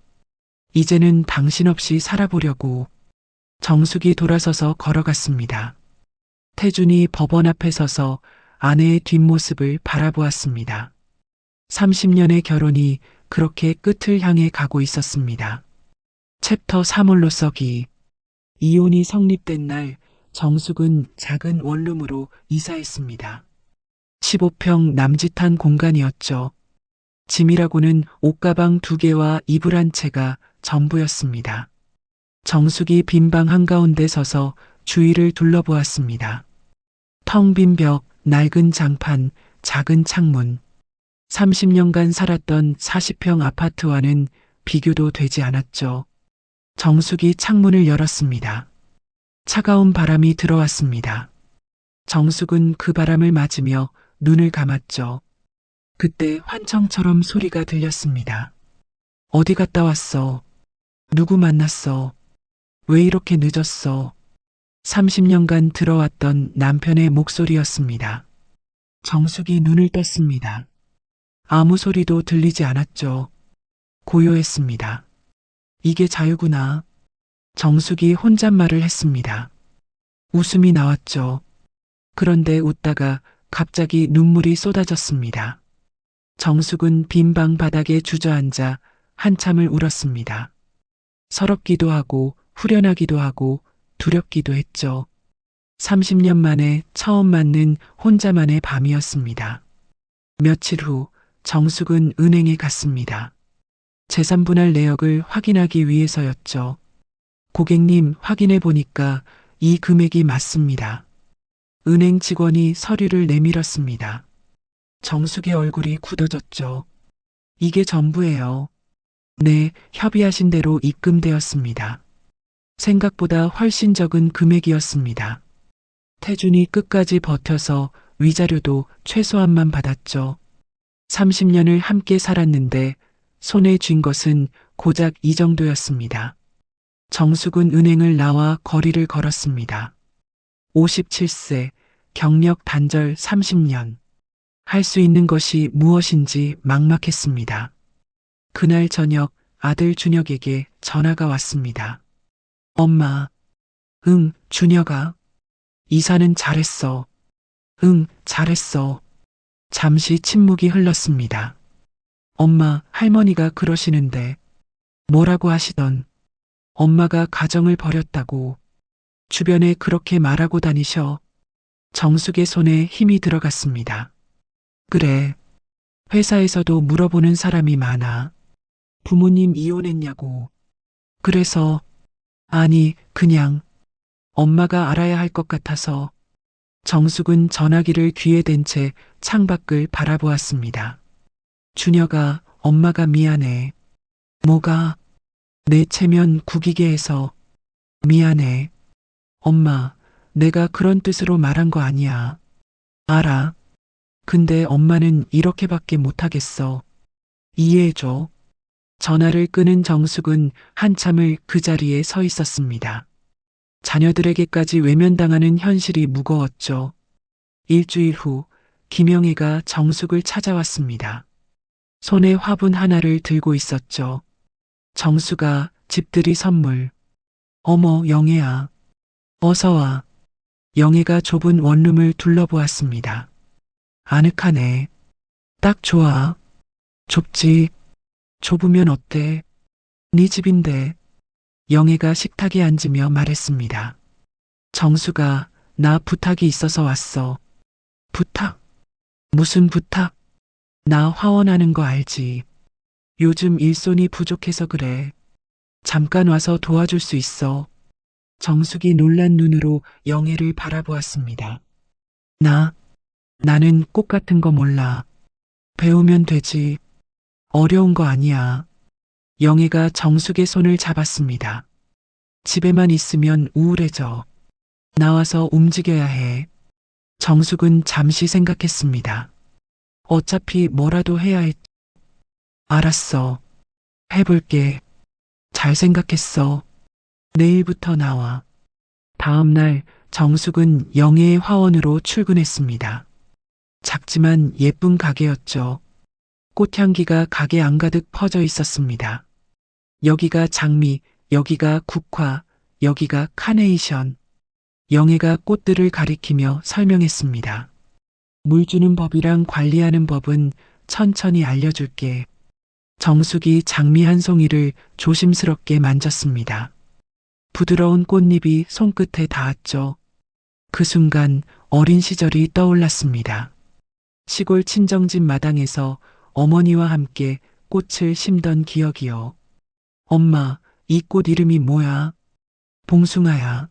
이제는 당신 없이 살아보려고. 정숙이 돌아서서 걸어갔습니다. 태준이 법원 앞에 서서 아내의 뒷모습을 바라보았습니다. 30년의 결혼이 그렇게 끝을 향해 가고 있었습니다. 챕터 3홀로 써기. 이혼이 성립된 날 정숙은 작은 원룸으로 이사했습니다. 15평 남짓한 공간이었죠. 짐이라고는 옷가방 2개와 이불 한 채가 전부였습니다. 정숙이 빈 방 한가운데 서서 주위를 둘러보았습니다. 텅 빈 벽, 낡은 장판, 작은 창문. 30년간 살았던 40평 아파트와는 비교도 되지 않았죠. 정숙이 창문을 열었습니다. 차가운 바람이 들어왔습니다. 정숙은 그 바람을 맞으며 눈을 감았죠. 그때 환청처럼 소리가 들렸습니다. 어디 갔다 왔어? 누구 만났어? 왜 이렇게 늦었어? 30년간 들어왔던 남편의 목소리였습니다. 정숙이 눈을 떴습니다. 아무 소리도 들리지 않았죠. 고요했습니다. 이게 자유구나. 정숙이 혼잣말을 했습니다. 웃음이 나왔죠. 그런데 웃다가 갑자기 눈물이 쏟아졌습니다. 정숙은 빈 방 바닥에 주저앉아 한참을 울었습니다. 서럽기도 하고 후련하기도 하고 두렵기도 했죠. 30년 만에 처음 맞는 혼자만의 밤이었습니다. 며칠 후 정숙은 은행에 갔습니다. 재산분할 내역을 확인하기 위해서였죠. 고객님, 확인해 보니까 이 금액이 맞습니다. 은행 직원이 서류를 내밀었습니다. 정숙의 얼굴이 굳어졌죠. 이게 전부예요. 네, 협의하신 대로 입금되었습니다. 생각보다 훨씬 적은 금액이었습니다. 태준이 끝까지 버텨서 위자료도 최소한만 받았죠. 30년을 함께 살았는데 손에 쥔 것은 고작 이 정도였습니다. 정숙은 은행을 나와 거리를 걸었습니다. 57세, 경력 단절 30년. 할 수 있는 것이 무엇인지 막막했습니다. 그날 저녁 아들 준혁에게 전화가 왔습니다. 엄마, 응, 준혁아. 이사는 잘했어. 응, 잘했어. 잠시 침묵이 흘렀습니다. 엄마, 할머니가 그러시는데 뭐라고 하시던 엄마가 가정을 버렸다고 주변에 그렇게 말하고 다니셔. 정숙의 손에 힘이 들어갔습니다. 그래. 회사에서도 물어보는 사람이 많아. 부모님 이혼했냐고. 그래서 아니, 그냥 엄마가 알아야 할 것 같아서. 정숙은 전화기를 귀에 댄 채 창밖을 바라보았습니다. 준혁아, 엄마가 미안해. 뭐가? 내 체면 구기게 해서. 미안해. 엄마, 내가 그런 뜻으로 말한 거 아니야. 알아. 근데 엄마는 이렇게밖에 못하겠어. 이해해줘. 전화를 끊은 정숙은 한참을 그 자리에 서 있었습니다. 자녀들에게까지 외면당하는 현실이 무거웠죠. 일주일 후 김영애가 정숙을 찾아왔습니다. 손에 화분 하나를 들고 있었죠. 정수가 집들이 선물. 어머, 영애야. 어서 와. 영애가 좁은 원룸을 둘러보았습니다. 아늑하네. 딱 좋아. 좁지. 좁으면 어때? 네 집인데. 영애가 식탁에 앉으며 말했습니다. 정수가 나 부탁이 있어서 왔어. 부탁? 무슨 부탁? 나 화원하는 거 알지? 요즘 일손이 부족해서 그래. 잠깐 와서 도와줄 수 있어. 정숙이 놀란 눈으로 영애를 바라보았습니다. 나는 꽃 같은 거 몰라. 배우면 되지. 어려운 거 아니야. 영애가 정숙의 손을 잡았습니다. 집에만 있으면 우울해져. 나와서 움직여야 해. 정숙은 잠시 생각했습니다. 어차피 뭐라도 해야 했. 알았어. 해볼게. 잘 생각했어. 내일부터 나와. 다음 날 정숙은 영애의 화원으로 출근했습니다. 작지만 예쁜 가게였죠. 꽃향기가 가게 안가득 퍼져 있었습니다. 여기가 장미, 여기가 국화, 여기가 카네이션. 영애가 꽃들을 가리키며 설명했습니다. 물 주는 법이랑 관리하는 법은 천천히 알려줄게. 정숙이 장미 한 송이를 조심스럽게 만졌습니다. 부드러운 꽃잎이 손끝에 닿았죠. 그 순간 어린 시절이 떠올랐습니다. 시골 친정집 마당에서 어머니와 함께 꽃을 심던 기억이요. 엄마, 이 꽃 이름이 뭐야? 봉숭아야.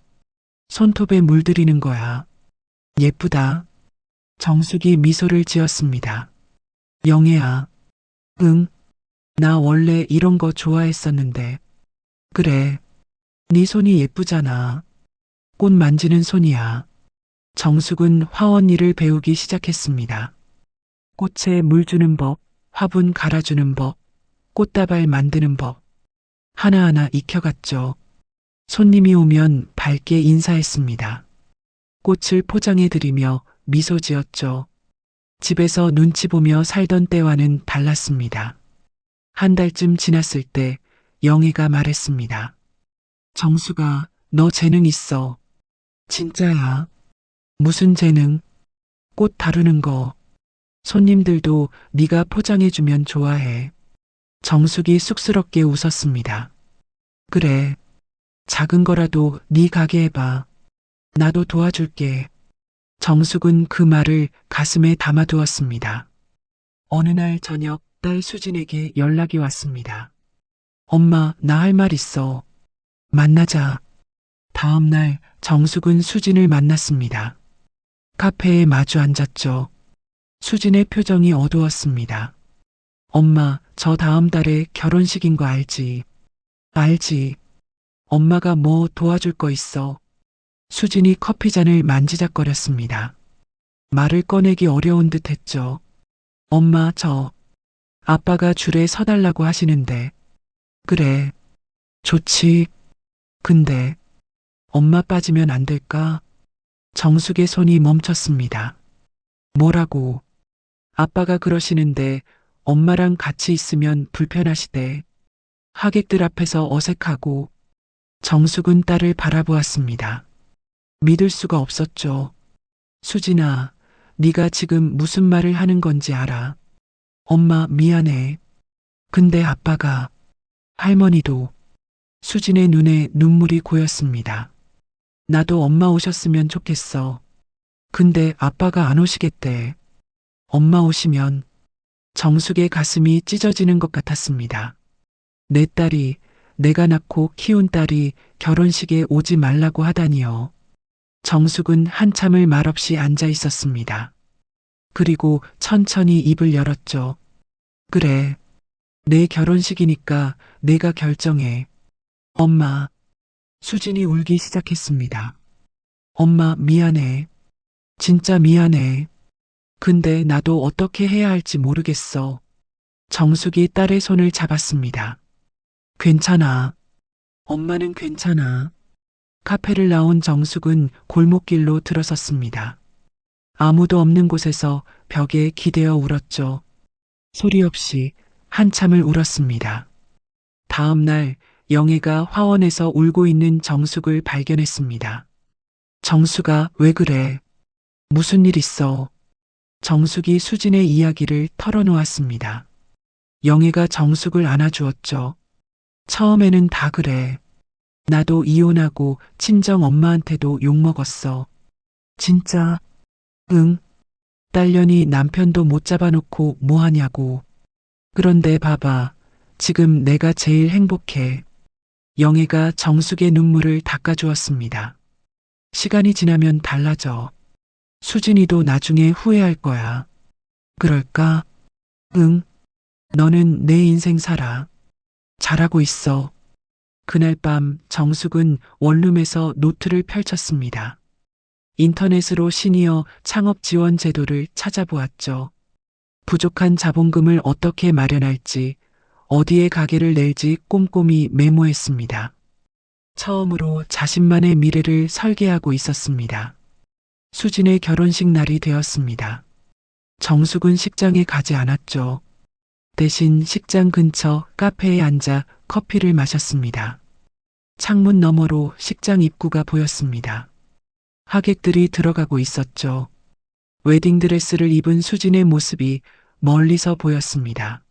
손톱에 물들이는 거야. 예쁘다. 정숙이 미소를 지었습니다. 영애야. 응. 나 원래 이런 거 좋아했었는데. 그래. 네 손이 예쁘잖아. 꽃 만지는 손이야. 정숙은 화원 일을 배우기 시작했습니다. 꽃에 물 주는 법, 화분 갈아주는 법, 꽃다발 만드는 법. 하나하나 익혀갔죠. 손님이 오면 밝게 인사했습니다. 꽃을 포장해 드리며 미소 지었죠. 집에서 눈치 보며 살던 때와는 달랐습니다. 한 달쯤 지났을 때 영희가 말했습니다. 정수가 너 재능 있어. 진짜야. 무슨 재능? 꽃 다루는 거. 손님들도 네가 포장해주면 좋아해. 정숙이 쑥스럽게 웃었습니다. 그래. 작은 거라도 네 가게 해봐. 나도 도와줄게. 정숙은 그 말을 가슴에 담아두었습니다. 어느 날 저녁 딸 수진에게 연락이 왔습니다. 엄마, 나 할 말 있어. 만나자. 다음 날 정숙은 수진을 만났습니다. 카페에 마주 앉았죠. 수진의 표정이 어두웠습니다. 엄마, 저 다음 달에 결혼식인 거 알지? 알지. 엄마가 뭐 도와줄 거 있어? 수진이 커피잔을 만지작거렸습니다. 말을 꺼내기 어려운 듯 했죠. 엄마, 아빠가 줄에 서달라고 하시는데. 그래, 좋지. 근데, 엄마 빠지면 안 될까? 정숙의 손이 멈췄습니다. 뭐라고? 아빠가 그러시는데 엄마랑 같이 있으면 불편하시대. 하객들 앞에서 어색하고. 정숙은 딸을 바라보았습니다. 믿을 수가 없었죠. 수진아, 네가 지금 무슨 말을 하는 건지 알아. 엄마 미안해. 근데 아빠가, 할머니도. 수진의 눈에 눈물이 고였습니다. 나도 엄마 오셨으면 좋겠어. 근데 아빠가 안 오시겠대. 엄마 오시면 정숙의 가슴이 찢어지는 것 같았습니다. 내 딸이, 내가 낳고 키운 딸이 결혼식에 오지 말라고 하다니요. 정숙은 한참을 말없이 앉아 있었습니다. 그리고 천천히 입을 열었죠. 그래, 내 결혼식이니까 내가 결정해. 엄마. 수진이 울기 시작했습니다. 엄마 미안해. 진짜 미안해. 근데 나도 어떻게 해야 할지 모르겠어. 정숙이 딸의 손을 잡았습니다. 괜찮아. 엄마는 괜찮아. 카페를 나온 정숙은 골목길로 들어섰습니다. 아무도 없는 곳에서 벽에 기대어 울었죠. 소리 없이 한참을 울었습니다. 다음 날 영애가 화원에서 울고 있는 정숙을 발견했습니다. 정숙아, 왜 그래? 무슨 일 있어? 정숙이 수진의 이야기를 털어놓았습니다. 영애가 정숙을 안아주었죠. 처음에는 다 그래. 나도 이혼하고 친정 엄마한테도 욕먹었어. 진짜? 응. 딸년이 남편도 못 잡아놓고 뭐하냐고. 그런데 봐봐. 지금 내가 제일 행복해. 영애가 정숙의 눈물을 닦아주었습니다. 시간이 지나면 달라져. 수진이도 나중에 후회할 거야. 그럴까? 응. 너는 내 인생 살아. 잘하고 있어. 그날 밤 정숙은 원룸에서 노트를 펼쳤습니다. 인터넷으로 시니어 창업 지원 제도를 찾아보았죠. 부족한 자본금을 어떻게 마련할지, 어디에 가게를 낼지 꼼꼼히 메모했습니다. 처음으로 자신만의 미래를 설계하고 있었습니다. 수진의 결혼식 날이 되었습니다. 정숙은 식장에 가지 않았죠. 대신 식장 근처 카페에 앉아 커피를 마셨습니다. 창문 너머로 식장 입구가 보였습니다. 하객들이 들어가고 있었죠. 웨딩드레스를 입은 수진의 모습이 멀리서 보였습니다.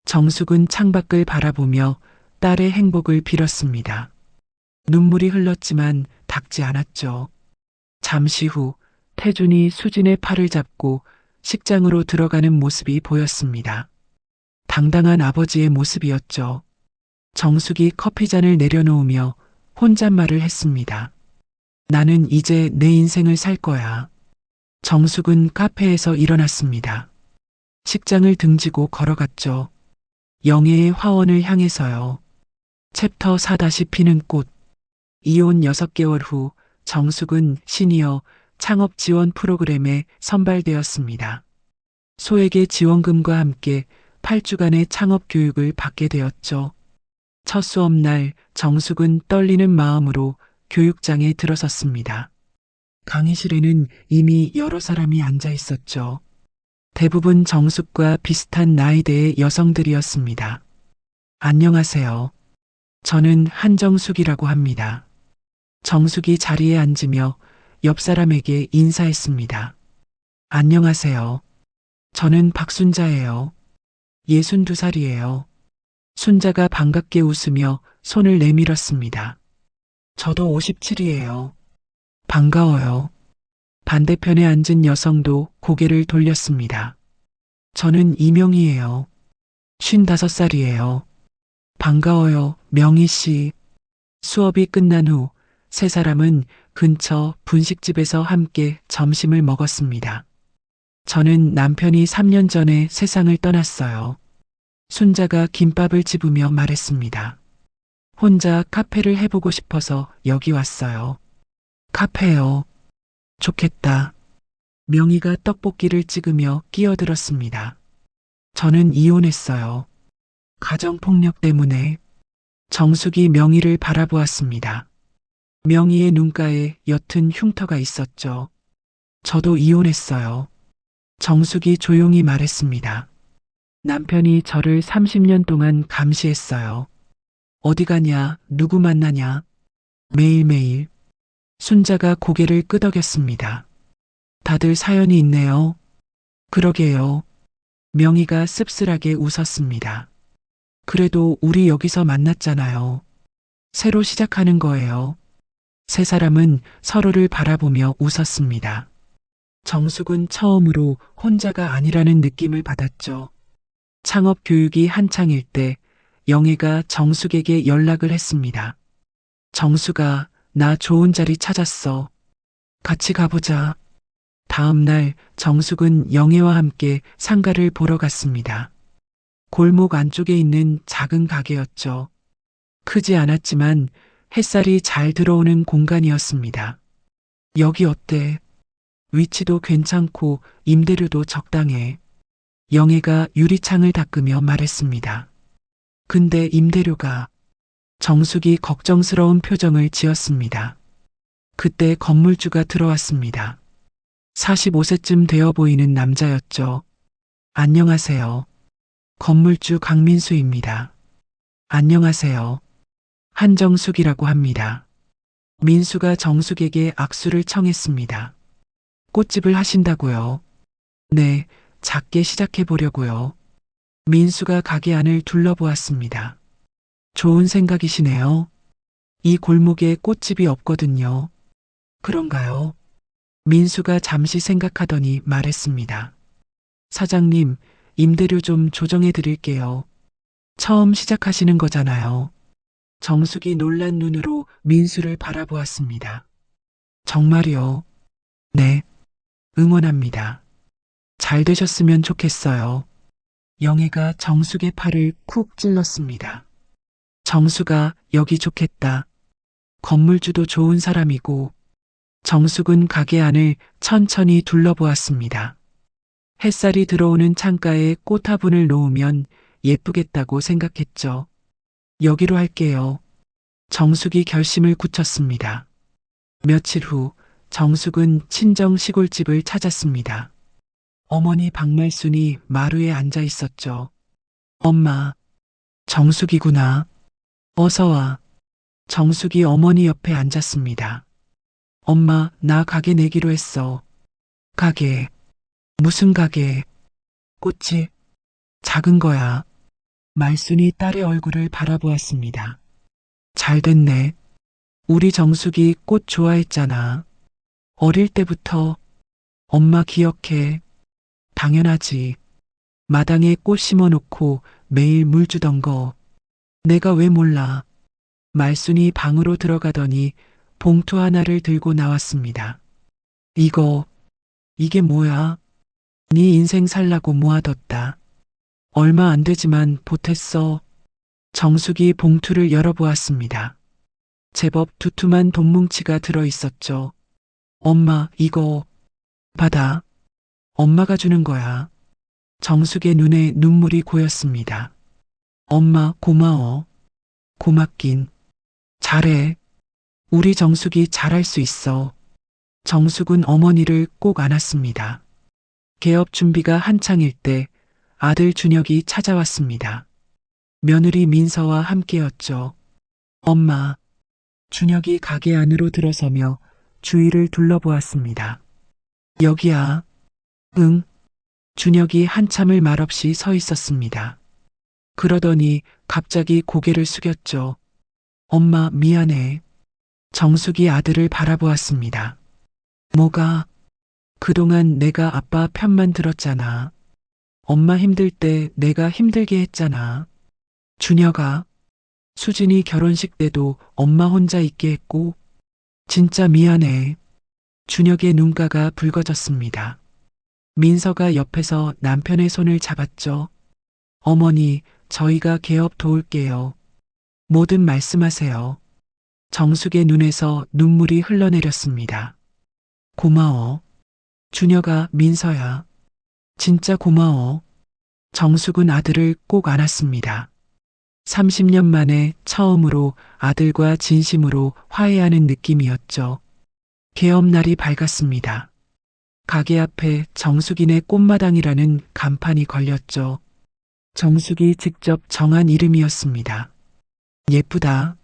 정숙은 창밖을 바라보며 딸의 행복을 빌었습니다. 눈물이 흘렀지만 닿지 않았죠. 잠시 후 태준이 수진의 팔을 잡고 식장으로 들어가는 모습이 보였습니다. 당당한 아버지의 모습이었죠. 정숙이 커피잔을 내려놓으며 혼잣말을 했습니다. 나는 이제 내 인생을 살 거야. 정숙은 카페에서 일어났습니다. 식장을 등지고 걸어갔죠. 영애의 화원을 향해서요. 챕터 4 피는 꽃. 이혼 6개월 후 정숙은 시니어 창업 지원 프로그램에 선발되었습니다. 소액의 지원금과 함께 8주간의 창업 교육을 받게 되었죠. 첫 수업날 정숙은 떨리는 마음으로 교육장에 들어섰습니다. 강의실에는 이미 여러 사람이 앉아 있었죠. 대부분 정숙과 비슷한 나이대의 여성들이었습니다. 안녕하세요. 저는 한정숙이라고 합니다. 정숙이 자리에 앉으며 옆 사람에게 인사했습니다. 안녕하세요. 저는 박순자예요. 62살이에요. 순자가 반갑게 웃으며 손을 내밀었습니다. 저도 57이에요. 반가워요. 반대편에 앉은 여성도 고개를 돌렸습니다. 저는 이명희예요. 55살이에요. 반가워요, 명희 씨. 수업이 끝난 후 세 사람은 근처 분식집에서 함께 점심을 먹었습니다. 저는 남편이 3년 전에 세상을 떠났어요. 순자가 김밥을 집으며 말했습니다. 혼자 카페를 해보고 싶어서 여기 왔어요. 카페요. 좋겠다. 명희가 떡볶이를 찍으며 끼어들었습니다. 저는 이혼했어요. 가정폭력 때문에. 정숙이 명희를 바라보았습니다. 명희의 눈가에 옅은 흉터가 있었죠. 저도 이혼했어요. 정숙이 조용히 말했습니다. 남편이 저를 30년 동안 감시했어요. 어디 가냐, 누구 만나냐. 매일매일. 순자가 고개를 끄덕였습니다. 다들 사연이 있네요. 그러게요. 명희가 씁쓸하게 웃었습니다. 그래도 우리 여기서 만났잖아요. 새로 시작하는 거예요. 세 사람은 서로를 바라보며 웃었습니다. 정숙은 처음으로 혼자가 아니라는 느낌을 받았죠. 창업 교육이 한창일 때 영애가 정숙에게 연락을 했습니다. 정숙아, 나 좋은 자리 찾았어. 같이 가보자. 다음 날 정숙은 영애와 함께 상가를 보러 갔습니다. 골목 안쪽에 있는 작은 가게였죠. 크지 않았지만 햇살이 잘 들어오는 공간이었습니다. 여기 어때? 위치도 괜찮고 임대료도 적당해. 영애가 유리창을 닦으며 말했습니다. 근데 임대료가. 정숙이 걱정스러운 표정을 지었습니다. 그때 건물주가 들어왔습니다. 45세쯤 되어 보이는 남자였죠. 안녕하세요. 건물주 강민수입니다. 안녕하세요. 한정숙이라고 합니다. 민수가 정숙에게 악수를 청했습니다. 꽃집을 하신다고요? 네, 작게 시작해 보려고요. 민수가 가게 안을 둘러보았습니다. 좋은 생각이시네요. 이 골목에 꽃집이 없거든요. 그런가요? 민수가 잠시 생각하더니 말했습니다. 사장님, 임대료 좀 조정해 드릴게요. 처음 시작하시는 거잖아요. 정숙이 놀란 눈으로 민수를 바라보았습니다. 정말요? 네, 응원합니다. 잘 되셨으면 좋겠어요. 영애가 정숙의 팔을 쿡 찔렀습니다. 정숙아, 여기 좋겠다. 건물주도 좋은 사람이고. 정숙은 가게 안을 천천히 둘러보았습니다. 햇살이 들어오는 창가에 꽃 화분을 놓으면 예쁘겠다고 생각했죠. 여기로 할게요. 정숙이 결심을 굳혔습니다. 며칠 후 정숙은 친정 시골집을 찾았습니다. 어머니 박말순이 마루에 앉아 있었죠. 엄마, 정숙이구나. 어서 와. 정숙이 어머니 옆에 앉았습니다. 엄마, 나 가게 내기로 했어. 가게. 무슨 가게? 꽃집. 작은 거야. 말순이 딸의 얼굴을 바라보았습니다. 잘 됐네. 우리 정숙이 꽃 좋아했잖아. 어릴 때부터. 엄마 기억해. 당연하지. 마당에 꽃 심어놓고 매일 물 주던 거. 내가 왜 몰라. 말순이 방으로 들어가더니 봉투 하나를 들고 나왔습니다. 이게 뭐야? 네 인생 살라고 모아뒀다. 얼마 안 되지만 보탰어. 정숙이 봉투를 열어보았습니다. 제법 두툼한 돈뭉치가 들어있었죠. 엄마, 이거 받아. 엄마가 주는 거야. 정숙의 눈에 눈물이 고였습니다. 엄마, 고마워. 고맙긴. 잘해. 우리 정숙이 잘할 수 있어. 정숙은 어머니를 꼭 안았습니다. 개업 준비가 한창일 때 아들 준혁이 찾아왔습니다. 며느리 민서와 함께였죠. 엄마, 준혁이 가게 안으로 들어서며 주위를 둘러보았습니다. 여기야. 응. 준혁이 한참을 말없이 서 있었습니다. 그러더니 갑자기 고개를 숙였죠. 엄마, 미안해. 정숙이 아들을 바라보았습니다. 뭐가? 그동안 내가 아빠 편만 들었잖아. 엄마 힘들 때 내가 힘들게 했잖아. 준혁아, 수진이 결혼식 때도 엄마 혼자 있게 했고. 진짜 미안해. 준혁의 눈가가 붉어졌습니다. 민서가 옆에서 남편의 손을 잡았죠. 어머니, 저희가 개업 도울게요. 뭐든 말씀하세요. 정숙의 눈에서 눈물이 흘러내렸습니다. 고마워. 준혁아, 민서야. 진짜 고마워. 정숙은 아들을 꼭 안았습니다. 30년 만에 처음으로 아들과 진심으로 화해하는 느낌이었죠. 개업날이 밝았습니다. 가게 앞에 정숙이네 꽃마당이라는 간판이 걸렸죠. 정숙이 직접 정한 이름이었습니다. 예쁘다.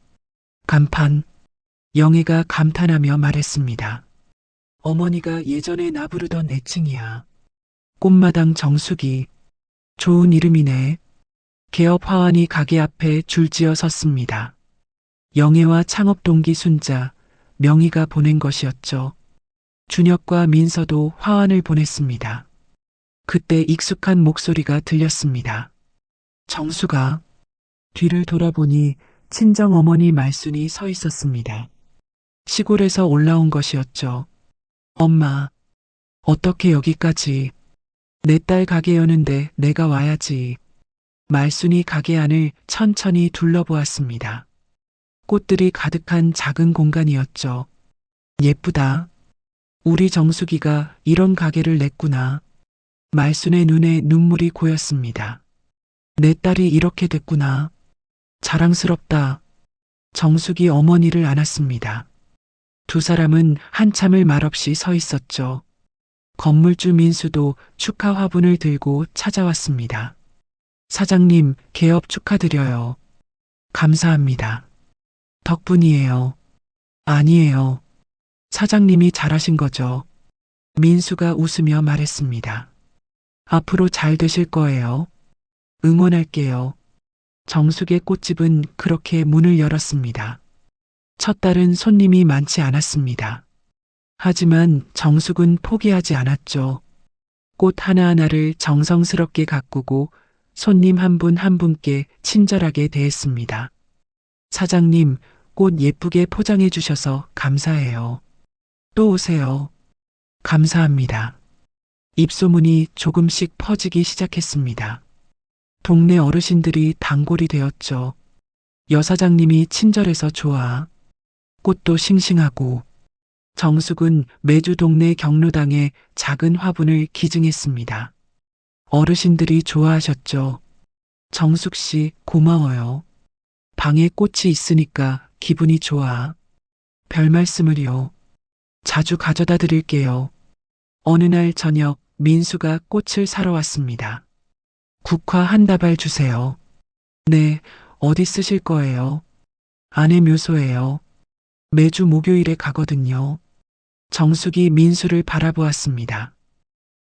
간판. 영애가 감탄하며 말했습니다. 어머니가 예전에 나 부르던 애칭이야. 꽃마당 정숙이. 좋은 이름이네. 개업 화환이 가게 앞에 줄지어 섰습니다. 영애와 창업 동기 순자, 명희가 보낸 것이었죠. 준혁과 민서도 화환을 보냈습니다. 그때 익숙한 목소리가 들렸습니다. 정수가. 뒤를 돌아보니 친정 어머니 말순이 서 있었습니다. 시골에서 올라온 것이었죠. 엄마, 어떻게 여기까지? 내 딸 가게 여는데 내가 와야지. 말순이 가게 안을 천천히 둘러보았습니다. 꽃들이 가득한 작은 공간이었죠. 예쁘다. 우리 정숙이가 이런 가게를 냈구나. 말순의 눈에 눈물이 고였습니다. 내 딸이 이렇게 됐구나. 자랑스럽다. 정숙이 어머니를 안았습니다. 두 사람은 한참을 말없이 서 있었죠. 건물주 민수도 축하 화분을 들고 찾아왔습니다. 사장님, 개업 축하드려요. 감사합니다. 덕분이에요. 아니에요. 사장님이 잘하신 거죠. 민수가 웃으며 말했습니다. 앞으로 잘 되실 거예요. 응원할게요. 정숙의 꽃집은 그렇게 문을 열었습니다. 첫 달은 손님이 많지 않았습니다. 하지만 정숙은 포기하지 않았죠. 꽃 하나하나를 정성스럽게 가꾸고 손님 한 분 한 분께 친절하게 대했습니다. 사장님, 꽃 예쁘게 포장해 주셔서 감사해요. 또 오세요. 감사합니다. 입소문이 조금씩 퍼지기 시작했습니다. 동네 어르신들이 단골이 되었죠. 여사장님이 친절해서 좋아. 꽃도 싱싱하고. 정숙은 매주 동네 경로당에 작은 화분을 기증했습니다. 어르신들이 좋아하셨죠. 정숙 씨, 고마워요. 방에 꽃이 있으니까 기분이 좋아. 별 말씀을요. 자주 가져다 드릴게요. 어느 날 저녁 민수가 꽃을 사러 왔습니다. 국화 한 다발 주세요. 네, 어디 쓰실 거예요? 아내 묘소예요. 매주 목요일에 가거든요. 정숙이 민수를 바라보았습니다.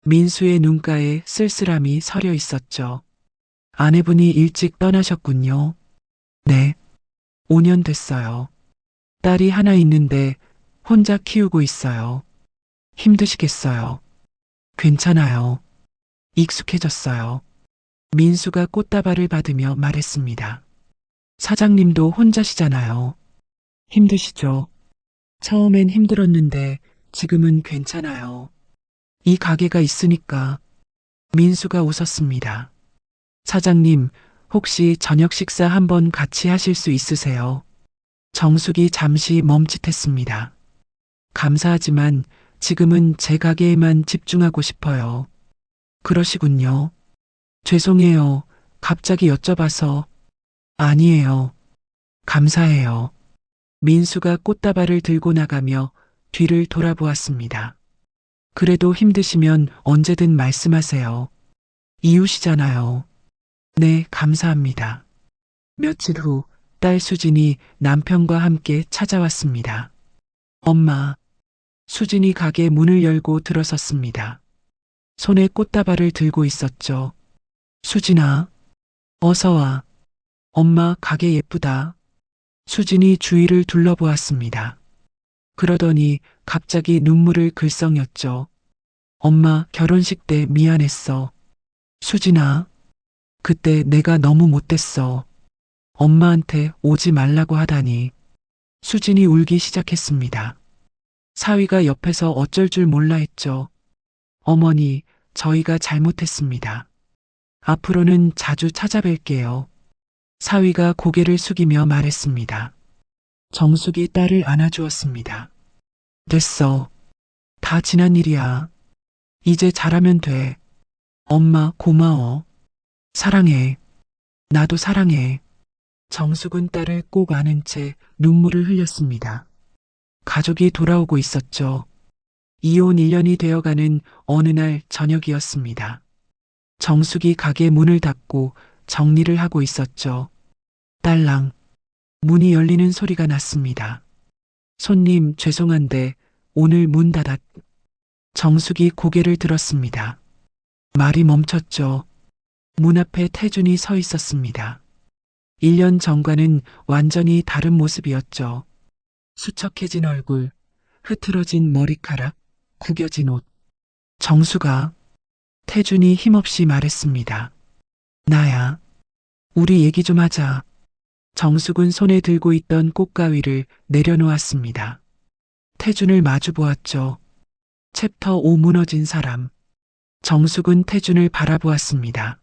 민수의 눈가에 쓸쓸함이 서려 있었죠. 아내분이 일찍 떠나셨군요. 네, 5년 됐어요. 딸이 하나 있는데 혼자 키우고 있어요. 힘드시겠어요. 괜찮아요. 익숙해졌어요. 민수가 꽃다발을 받으며 말했습니다. 사장님도 혼자시잖아요. 힘드시죠? 처음엔 힘들었는데 지금은 괜찮아요. 이 가게가 있으니까. 민수가 웃었습니다. 사장님, 혹시 저녁 식사 한번 같이 하실 수 있으세요? 정숙이 잠시 멈칫했습니다. 감사하지만 지금은 제 가게에만 집중하고 싶어요. 그러시군요. 죄송해요. 갑자기 여쭤봐서. 아니에요. 감사해요. 민수가 꽃다발을 들고 나가며 뒤를 돌아보았습니다. 그래도 힘드시면 언제든 말씀하세요. 이웃이잖아요. 네, 감사합니다. 며칠 후 딸 수진이 남편과 함께 찾아왔습니다. 엄마, 수진이 가게 문을 열고 들어섰습니다. 손에 꽃다발을 들고 있었죠. 수진아, 어서 와. 엄마, 가게 예쁘다. 수진이 주위를 둘러보았습니다. 그러더니 갑자기 눈물을 글썽였죠. 엄마, 결혼식 때 미안했어. 수진아, 그때 내가 너무 못됐어. 엄마한테 오지 말라고 하다니. 수진이 울기 시작했습니다. 사위가 옆에서 어쩔 줄 몰라 했죠. 어머니, 저희가 잘못했습니다. 앞으로는 자주 찾아뵐게요. 사위가 고개를 숙이며 말했습니다. 정숙이 딸을 안아주었습니다. 됐어. 다 지난 일이야. 이제 잘하면 돼. 엄마 고마워. 사랑해. 나도 사랑해. 정숙은 딸을 꼭 안은 채 눈물을 흘렸습니다. 가족이 돌아오고 있었죠. 이혼 1년이 되어가는 어느 날 저녁이었습니다. 정숙이 가게 문을 닫고 정리를 하고 있었죠. 딸랑, 문이 열리는 소리가 났습니다. 손님, 죄송한데 오늘 문 닫았. 정숙이 고개를 들었습니다. 말이 멈췄죠. 문 앞에 태준이 서 있었습니다. 1년 전과는 완전히 다른 모습이었죠. 수척해진 얼굴, 흐트러진 머리카락, 구겨진 옷. 정수가, 태준이 힘없이 말했습니다. 나야. 우리 얘기 좀 하자. 정숙은 손에 들고 있던 꽃가위를 내려놓았습니다. 태준을 마주 보았죠. 챕터 5 무너진 사람. 정숙은 태준을 바라보았습니다.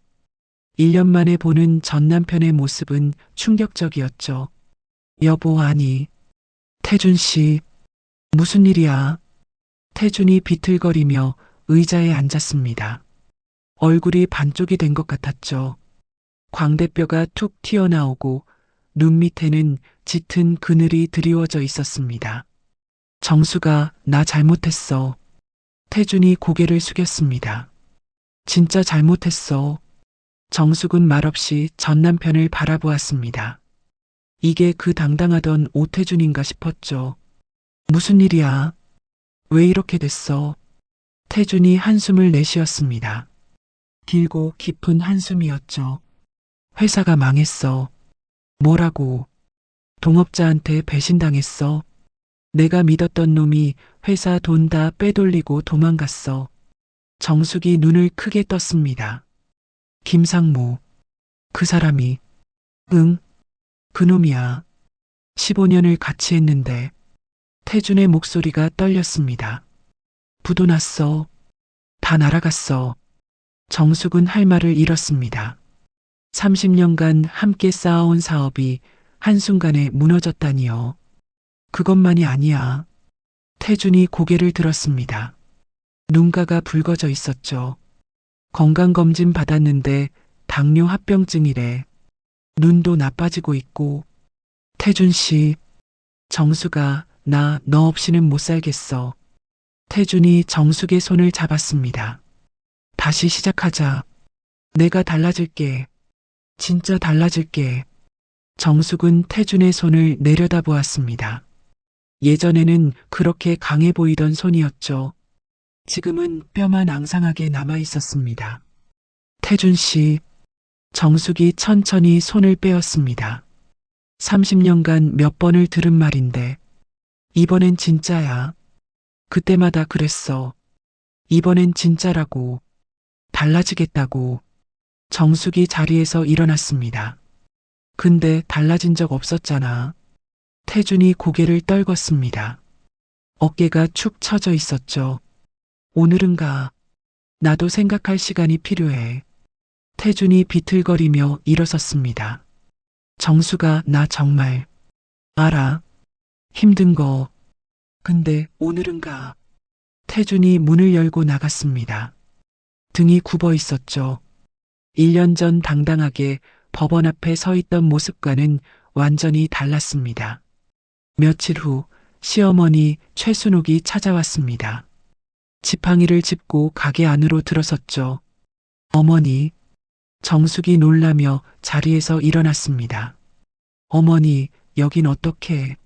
1년 만에 보는 전 남편의 모습은 충격적이었죠. 여보, 아니. 태준 씨, 무슨 일이야? 태준이 비틀거리며 의자에 앉았습니다. 얼굴이 반쪽이 된 것 같았죠. 광대뼈가 툭 튀어나오고 눈 밑에는 짙은 그늘이 드리워져 있었습니다. 정수가 나 잘못했어. 태준이 고개를 숙였습니다. 진짜 잘못했어. 정숙은 말없이 전 남편을 바라보았습니다. 이게 그 당당하던 오태준인가 싶었죠. 무슨 일이야? 왜 이렇게 됐어? 태준이 한숨을 내쉬었습니다. 길고 깊은 한숨이었죠. 회사가 망했어. 뭐라고? 동업자한테 배신당했어. 내가 믿었던 놈이 회사 돈 다 빼돌리고 도망갔어. 정숙이 눈을 크게 떴습니다. 김상무. 그 사람이. 응, 그놈이야. 15년을 같이 했는데. 태준의 목소리가 떨렸습니다. 부도 났어. 다 날아갔어. 정숙은 할 말을 잃었습니다. 30년간 함께 쌓아온 사업이 한순간에 무너졌다니요. 그것만이 아니야. 태준이 고개를 들었습니다. 눈가가 붉어져 있었죠. 건강검진 받았는데 당뇨 합병증이래. 눈도 나빠지고 있고. 태준 씨, 정수가 나 너 없이는 못 살겠어. 태준이 정숙의 손을 잡았습니다. 다시 시작하자. 내가 달라질게. 진짜 달라질게. 정숙은 태준의 손을 내려다보았습니다. 예전에는 그렇게 강해 보이던 손이었죠. 지금은 뼈만 앙상하게 남아 있었습니다. 태준 씨, 정숙이 천천히 손을 빼었습니다. 30년간 몇 번을 들은 말인데, 이번엔 진짜야. 그때마다 그랬어. 이번엔 진짜라고. 달라지겠다고. 정숙이 자리에서 일어났습니다. 근데 달라진 적 없었잖아. 태준이 고개를 떨궜습니다. 어깨가 축 처져 있었죠. 오늘은 가. 나도 생각할 시간이 필요해. 태준이 비틀거리며 일어섰습니다. 정수가 나 정말 알아. 힘든 거. 근데 오늘은 가. 태준이 문을 열고 나갔습니다. 등이 굽어 있었죠. 1년 전 당당하게 법원 앞에 서 있던 모습과는 완전히 달랐습니다. 며칠 후 시어머니 최순옥이 찾아왔습니다. 지팡이를 짚고 가게 안으로 들어섰죠. 어머니. 정숙이 놀라며 자리에서 일어났습니다. 어머니, 여긴 어떻게?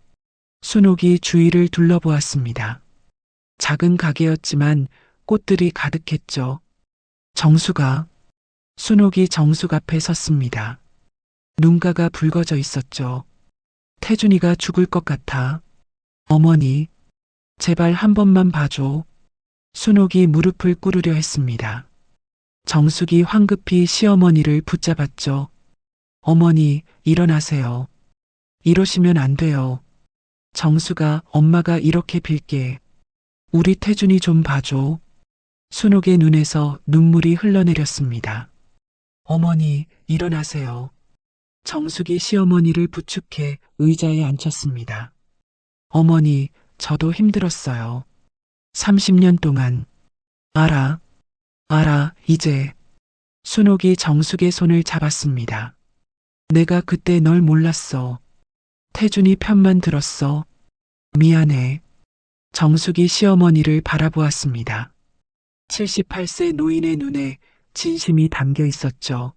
순옥이 주위를 둘러보았습니다. 작은 가게였지만 꽃들이 가득했죠. 정수가. 순옥이 정숙 앞에 섰습니다. 눈가가 붉어져 있었죠. 태준이가 죽을 것 같아. 어머니, 제발 한 번만 봐줘. 순옥이 무릎을 꿇으려 했습니다. 정숙이 황급히 시어머니를 붙잡았죠. 어머니, 일어나세요. 이러시면 안 돼요. 정수가 엄마가 이렇게 빌게. 우리 태준이 좀 봐줘. 순옥의 눈에서 눈물이 흘러내렸습니다. 어머니, 일어나세요. 정숙이 시어머니를 부축해 의자에 앉혔습니다. 어머니, 저도 힘들었어요. 30년 동안. 알아. 알아, 이제. 순옥이 정숙의 손을 잡았습니다. 내가 그때 널 몰랐어. 태준이 편만 들었어. 미안해. 정숙이 시어머니를 바라보았습니다. 78세 노인의 눈에 진심이 담겨 있었죠.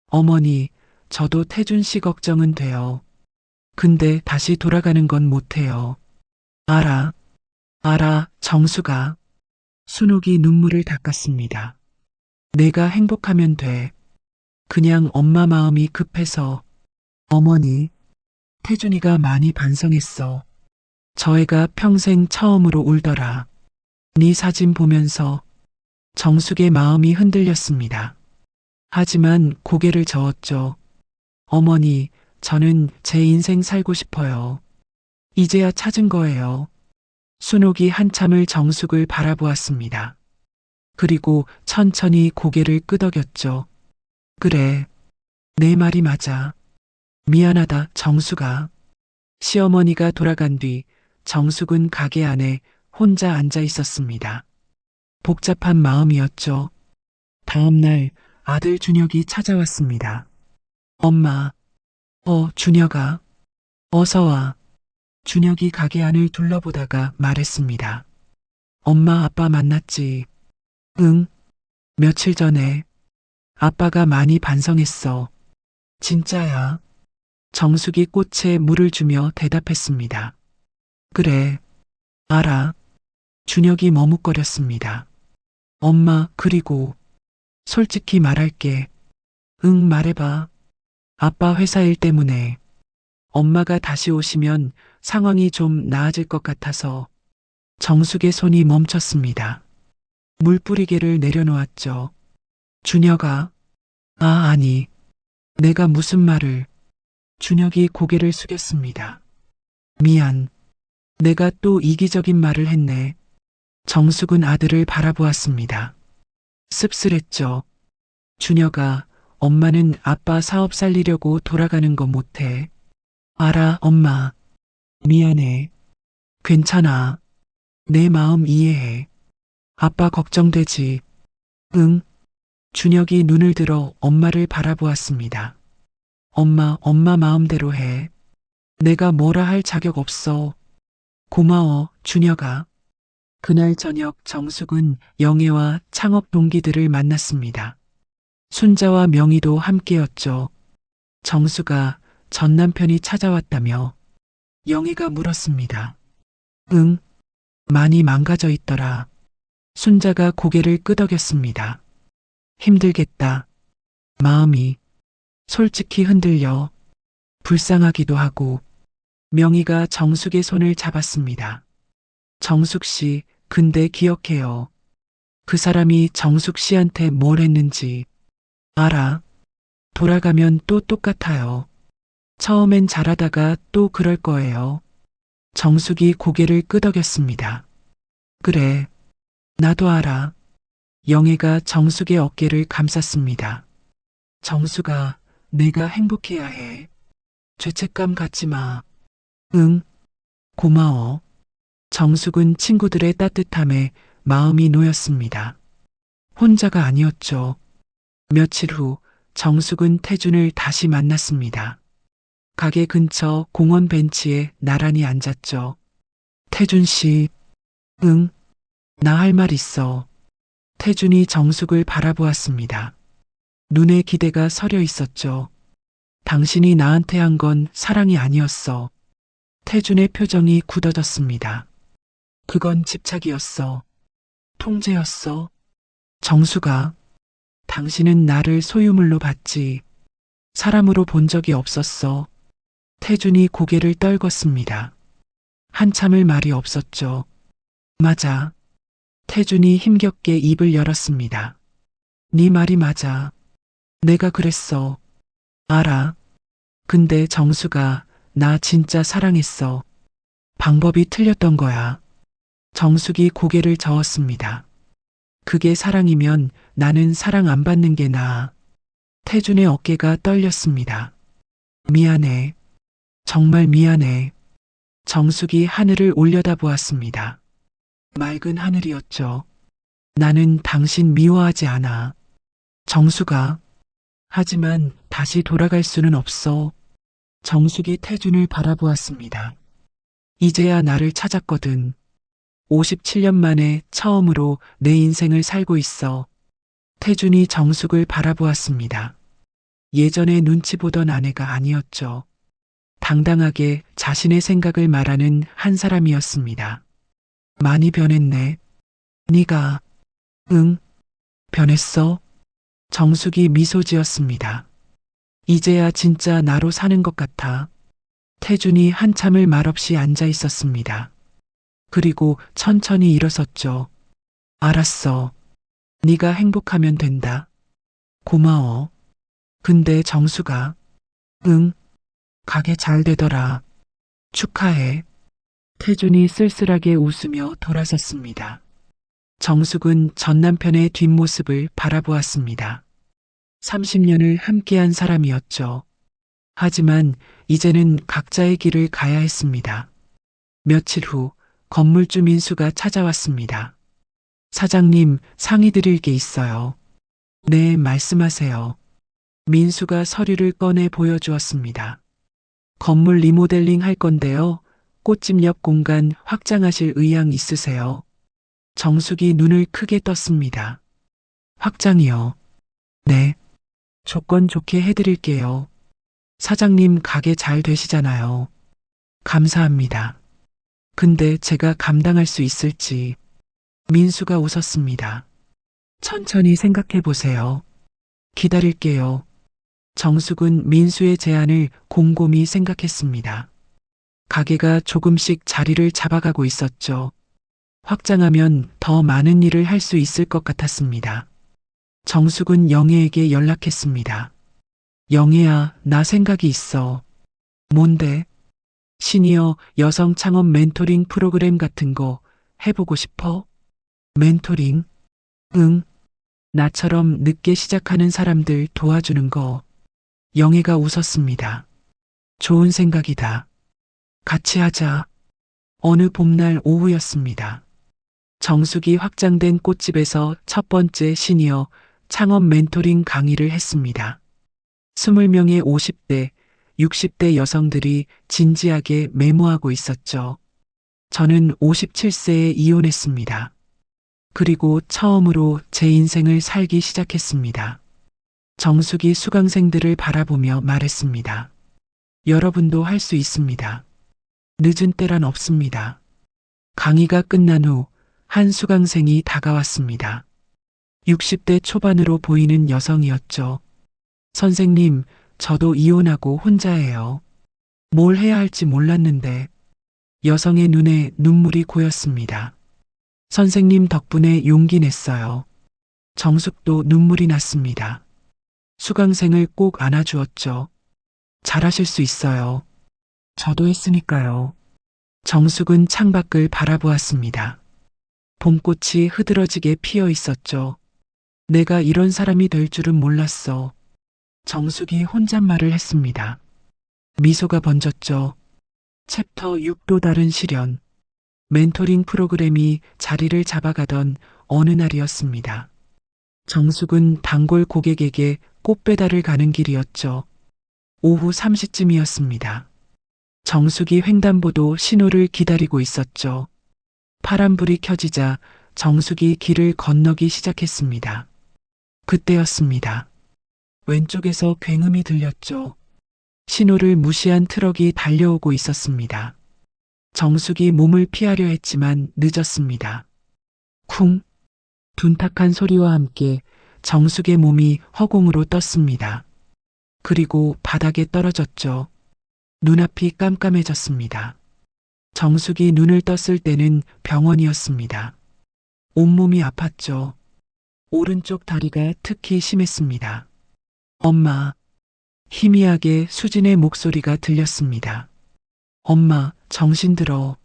어머니, 저도 태준 씨 걱정은 돼요. 근데 다시 돌아가는 건 못해요. 알아, 알아, 정수가. 순옥이 눈물을 닦았습니다. 내가 행복하면 돼. 그냥 엄마 마음이 급해서. 어머니, 태준이가 많이 반성했어. 저 애가 평생 처음으로 울더라. 네 사진 보면서 정숙의 마음이 흔들렸습니다. 하지만 고개를 저었죠. 어머니, 저는 제 인생 살고 싶어요. 이제야 찾은 거예요. 순옥이 한참을 정숙을 바라보았습니다. 그리고 천천히 고개를 끄덕였죠. 그래, 내 말이 맞아. 미안하다, 정숙아. 시어머니가 돌아간 뒤 정숙은 가게 안에 혼자 앉아 있었습니다. 복잡한 마음이었죠. 다음 날 아들 준혁이 찾아왔습니다. 엄마, 준혁아, 어서 와. 준혁이 가게 안을 둘러보다가 말했습니다. 엄마 아빠 만났지? 응, 며칠 전에. 아빠가 많이 반성했어. 진짜야. 정숙이 꽃에 물을 주며 대답했습니다. 그래, 알아. 준혁이 머뭇거렸습니다. 엄마, 그리고 솔직히 말할게. 응, 말해봐. 아빠 회사 일 때문에. 엄마가 다시 오시면 상황이 좀 나아질 것 같아서. 정숙의 손이 멈췄습니다. 물뿌리개를 내려놓았죠. 준혁아. 아니. 내가 무슨 말을. 준혁이 고개를 숙였습니다. 미안. 내가 또 이기적인 말을 했네. 정숙은 아들을 바라보았습니다. 씁쓸했죠. 준혁아, 엄마는 아빠 사업 살리려고 돌아가는 거 못해. 알아, 엄마. 미안해. 괜찮아. 내 마음 이해해. 아빠 걱정되지. 응. 준혁이 눈을 들어 엄마를 바라보았습니다. 엄마 마음대로 해. 내가 뭐라 할 자격 없어. 고마워, 준혁아. 그날 저녁 정숙은 영애와 창업 동기들을 만났습니다. 순자와 명희도 함께였죠. 정수가 전 남편이 찾아왔다며 영희가 물었습니다. 응, 많이 망가져 있더라. 순자가 고개를 끄덕였습니다. 힘들겠다. 마음이 솔직히 흔들려 불쌍하기도 하고. 명희가 정숙의 손을 잡았습니다. 정숙 씨, 근데 기억해요. 그 사람이 정숙 씨한테 뭘 했는지. 알아. 돌아가면 또 똑같아요. 처음엔 잘하다가 또 그럴 거예요. 정숙이 고개를 끄덕였습니다. 그래. 나도 알아. 영애가 정숙의 어깨를 감쌌습니다. 정숙아, 내가 행복해야 해. 죄책감 갖지 마. 응. 고마워. 정숙은 친구들의 따뜻함에 마음이 놓였습니다. 혼자가 아니었죠. 며칠 후 정숙은 태준을 다시 만났습니다. 가게 근처 공원 벤치에 나란히 앉았죠. 태준 씨, 응, 나 할 말 있어. 태준이 정숙을 바라보았습니다. 눈에 기대가 서려 있었죠. 당신이 나한테 한 건 사랑이 아니었어. 태준의 표정이 굳어졌습니다. 그건 집착이었어. 통제였어. 정수가, 당신은 나를 소유물로 봤지. 사람으로 본 적이 없었어. 태준이 고개를 떨궜습니다. 한참을 말이 없었죠. 맞아. 태준이 힘겹게 입을 열었습니다. 네 말이 맞아. 내가 그랬어. 알아. 근데 정수가 나 진짜 사랑했어. 방법이 틀렸던 거야. 정숙이 고개를 저었습니다. 그게 사랑이면 나는 사랑 안 받는 게 나아. 태준의 어깨가 떨렸습니다. 미안해. 정말 미안해. 정숙이 하늘을 올려다보았습니다. 맑은 하늘이었죠. 나는 당신 미워하지 않아. 정수가. 하지만 다시 돌아갈 수는 없어. 정숙이 태준을 바라보았습니다. 이제야 나를 찾았거든. 57년 만에 처음으로 내 인생을 살고 있어. 태준이 정숙을 바라보았습니다. 예전에 눈치 보던 아내가 아니었죠. 당당하게 자신의 생각을 말하는 한 사람이었습니다. 많이 변했네. 네가. 응, 변했어. 정숙이 미소 지었습니다. 이제야 진짜 나로 사는 것 같아. 태준이 한참을 말없이 앉아 있었습니다. 그리고 천천히 일어섰죠. 알았어. 네가 행복하면 된다. 고마워. 근데 정수가. 응, 가게 잘 되더라. 축하해. 태준이 쓸쓸하게 웃으며 돌아섰습니다. 정숙은 전 남편의 뒷모습을 바라보았습니다. 30년을 함께한 사람이었죠. 하지만 이제는 각자의 길을 가야 했습니다. 며칠 후 건물주 민수가 찾아왔습니다. 사장님, 상의 드릴 게 있어요. 네, 말씀하세요. 민수가 서류를 꺼내 보여주었습니다. 건물 리모델링 할 건데요. 꽃집 옆 공간 확장하실 의향 있으세요? 정숙이 눈을 크게 떴습니다. 확장이요. 네. 조건 좋게 해드릴게요. 사장님 가게 잘 되시잖아요. 감사합니다. 근데 제가 감당할 수 있을지. 민수가 웃었습니다. 천천히 생각해 보세요. 기다릴게요. 정숙은 민수의 제안을 곰곰이 생각했습니다. 가게가 조금씩 자리를 잡아가고 있었죠. 확장하면 더 많은 일을 할 수 있을 것 같았습니다. 정숙은 영애에게 연락했습니다. 영애야, 나 생각이 있어. 뭔데? 시니어 여성 창업 멘토링 프로그램 같은 거 해보고 싶어? 멘토링? 응. 나처럼 늦게 시작하는 사람들 도와주는 거. 영애가 웃었습니다. 좋은 생각이다. 같이 하자. 어느 봄날 오후였습니다. 정숙이 확장된 꽃집에서 첫 번째 시니어 창업 멘토링 강의를 했습니다. 20명의 50대, 60대 여성들이 진지하게 메모하고 있었죠. 저는 57세에 이혼했습니다. 그리고 처음으로 제 인생을 살기 시작했습니다. 정숙이 수강생들을 바라보며 말했습니다. 여러분도 할 수 있습니다. 늦은 때란 없습니다. 강의가 끝난 후 한 수강생이 다가왔습니다. 60대 초반으로 보이는 여성이었죠. 선생님, 저도 이혼하고 혼자예요. 뭘 해야 할지 몰랐는데. 여성의 눈에 눈물이 고였습니다. 선생님 덕분에 용기 냈어요. 정숙도 눈물이 났습니다. 수강생을 꼭 안아주었죠. 잘하실 수 있어요. 저도 했으니까요. 정숙은 창밖을 바라보았습니다. 봄꽃이 흐드러지게 피어 있었죠. 내가 이런 사람이 될 줄은 몰랐어. 정숙이 혼잣말을 했습니다. 미소가 번졌죠. 챕터 6도 다른 시련. 멘토링 프로그램이 자리를 잡아가던 어느 날이었습니다. 정숙은 단골 고객에게 꽃 배달을 가는 길이었죠. 오후 3시쯤이었습니다. 정숙이 횡단보도 신호를 기다리고 있었죠. 파란불이 켜지자 정숙이 길을 건너기 시작했습니다. 그때였습니다. 왼쪽에서 굉음이 들렸죠. 신호를 무시한 트럭이 달려오고 있었습니다. 정숙이 몸을 피하려 했지만 늦었습니다. 쿵! 둔탁한 소리와 함께 정숙의 몸이 허공으로 떴습니다. 그리고 바닥에 떨어졌죠. 눈앞이 깜깜해졌습니다. 정숙이 눈을 떴을 때는 병원이었습니다. 온몸이 아팠죠. 오른쪽 다리가 특히 심했습니다. 엄마. 희미하게 수진의 목소리가 들렸습니다. 엄마, 정신 들어.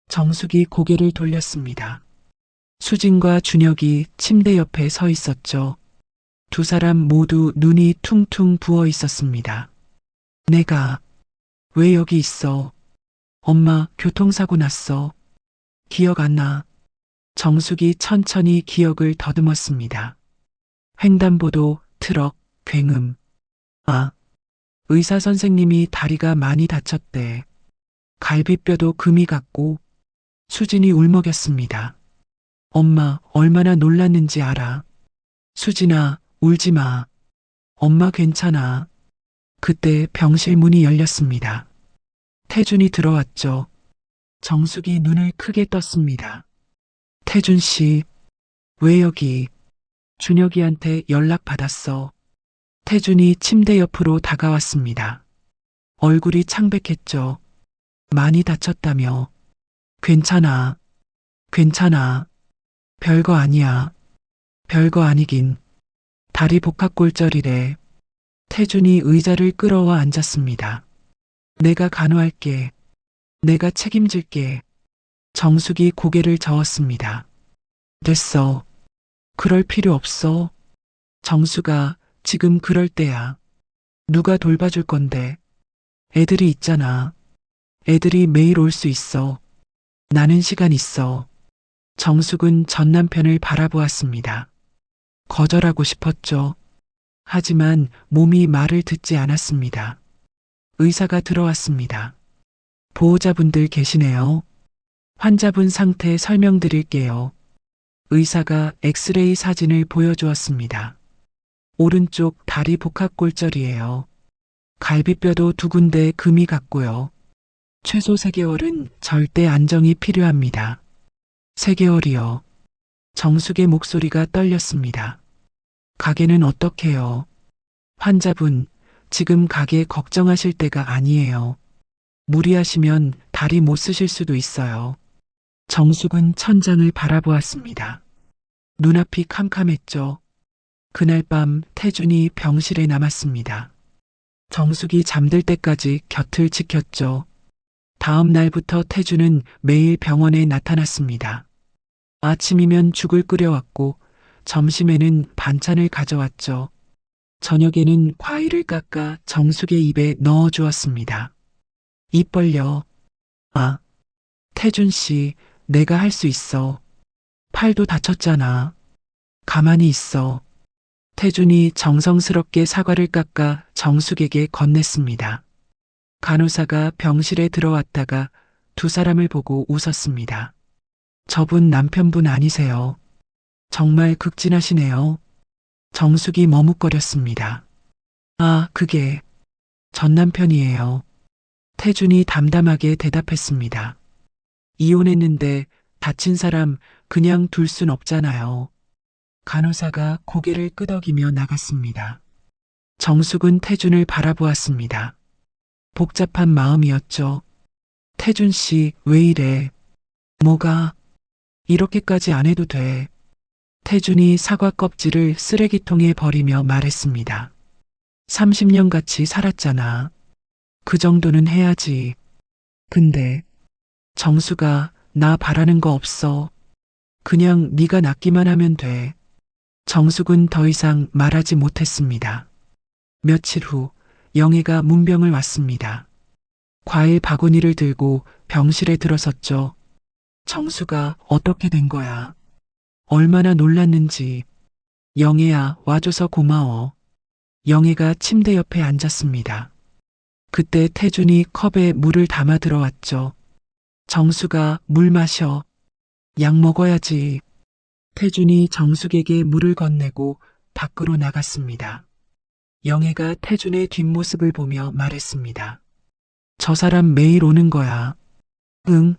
정숙이 고개를 돌렸습니다. 수진과 준혁이 침대 옆에 서 있었죠. 두 사람 모두 눈이 퉁퉁 부어 있었습니다. 내가 왜 여기 있어? 엄마, 교통사고 났어. 기억 안 나. 정숙이 천천히 기억을 더듬었습니다. 횡단보도, 트럭, 굉음. 아, 의사 선생님이 다리가 많이 다쳤대. 갈비뼈도 금이 갔고. 수진이 울먹였습니다. 엄마 얼마나 놀랐는지 알아. 수진아, 울지 마. 엄마 괜찮아. 그때 병실 문이 열렸습니다. 태준이 들어왔죠. 정숙이 눈을 크게 떴습니다. 태준 씨, 왜 여기? 준혁이한테 연락 받았어. 태준이 침대 옆으로 다가왔습니다. 얼굴이 창백했죠. 많이 다쳤다며. 괜찮아. 괜찮아. 별거 아니야. 별거 아니긴. 다리 복합골절이래. 태준이 의자를 끌어와 앉았습니다. 내가 간호할게. 내가 책임질게. 정숙이 고개를 저었습니다. 됐어. 그럴 필요 없어. 정수가 지금 그럴 때야. 누가 돌봐줄 건데. 애들이 있잖아. 애들이 매일 올 수 있어. 나는 시간 있어. 정숙은 전 남편을 바라보았습니다. 거절하고 싶었죠. 하지만 몸이 말을 듣지 않았습니다. 의사가 들어왔습니다. 보호자분들 계시네요. 환자분 상태 설명드릴게요. 의사가 엑스레이 사진을 보여주었습니다. 오른쪽 다리 복합골절이에요. 갈비뼈도 2군데 금이 갔고요. 최소 3개월은 절대 안정이 필요합니다. 3개월이요. 정숙의 목소리가 떨렸습니다. 가게는 어떡해요? 환자분, 지금 가게 걱정하실 때가 아니에요. 무리하시면 다리 못 쓰실 수도 있어요. 정숙은 천장을 바라보았습니다. 눈앞이 캄캄했죠. 그날 밤 태준이 병실에 남았습니다. 정숙이 잠들 때까지 곁을 지켰죠. 다음 날부터 태준은 매일 병원에 나타났습니다. 아침이면 죽을 끓여왔고 점심에는 반찬을 가져왔죠. 저녁에는 과일을 깎아 정숙의 입에 넣어 주었습니다. 입 벌려. 아, 태준 씨, 내가 할 수 있어. 팔도 다쳤잖아. 가만히 있어. 태준이 정성스럽게 사과를 깎아 정숙에게 건넸습니다. 간호사가 병실에 들어왔다가 2 사람을 보고 웃었습니다. 저분 남편분 아니세요? 정말 극진하시네요. 정숙이 머뭇거렸습니다. 아, 그게 전 남편이에요. 태준이 담담하게 대답했습니다. 이혼했는데 다친 사람 그냥 둘 순 없잖아요. 간호사가 고개를 끄덕이며 나갔습니다. 정숙은 태준을 바라보았습니다. 복잡한 마음이었죠. 태준 씨, 왜 이래? 뭐가? 이렇게까지 안 해도 돼. 태준이 사과 껍질을 쓰레기통에 버리며 말했습니다. 30년 같이 살았잖아. 그 정도는 해야지. 근데 정수가 나 바라는 거 없어. 그냥 네가 낫기만 하면 돼. 정숙은 더 이상 말하지 못했습니다. 며칠 후 영애가 문병을 왔습니다. 과일 바구니를 들고 병실에 들어섰죠. 정수가 어떻게 된 거야? 얼마나 놀랐는지. 영애야, 와줘서 고마워. 영애가 침대 옆에 앉았습니다. 그때 태준이 컵에 물을 담아 들어왔죠. 정수가 물 마셔. 약 먹어야지. 태준이 정숙에게 물을 건네고 밖으로 나갔습니다. 영애가 태준의 뒷모습을 보며 말했습니다. 저 사람 매일 오는 거야. 응,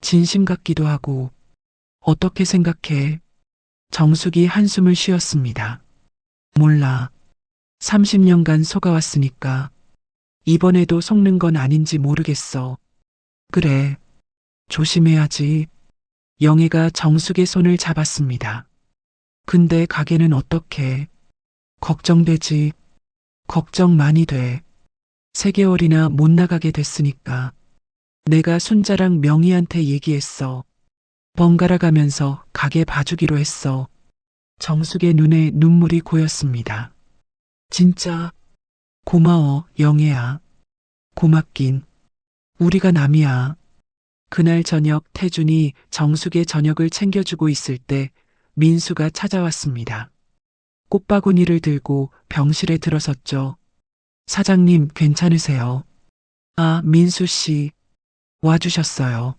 진심 같기도 하고. 어떻게 생각해? 정숙이 한숨을 쉬었습니다. 몰라. 30년간 속아왔으니까. 이번에도 속는 건 아닌지 모르겠어. 그래. 조심해야지. 영애가 정숙의 손을 잡았습니다. 근데 가게는 어떡해? 걱정되지. 걱정 많이 돼. 3개월이나 못 나가게 됐으니까. 내가 순자랑 명희한테 얘기했어. 번갈아 가면서 가게 봐주기로 했어. 정숙의 눈에 눈물이 고였습니다. 진짜 고마워, 영애야. 고맙긴. 우리가 남이야. 그날 저녁 태준이 정숙의 저녁을 챙겨주고 있을 때 민수가 찾아왔습니다. 꽃바구니를 들고 병실에 들어섰죠. 사장님 괜찮으세요? 아, 민수 씨 와주셨어요.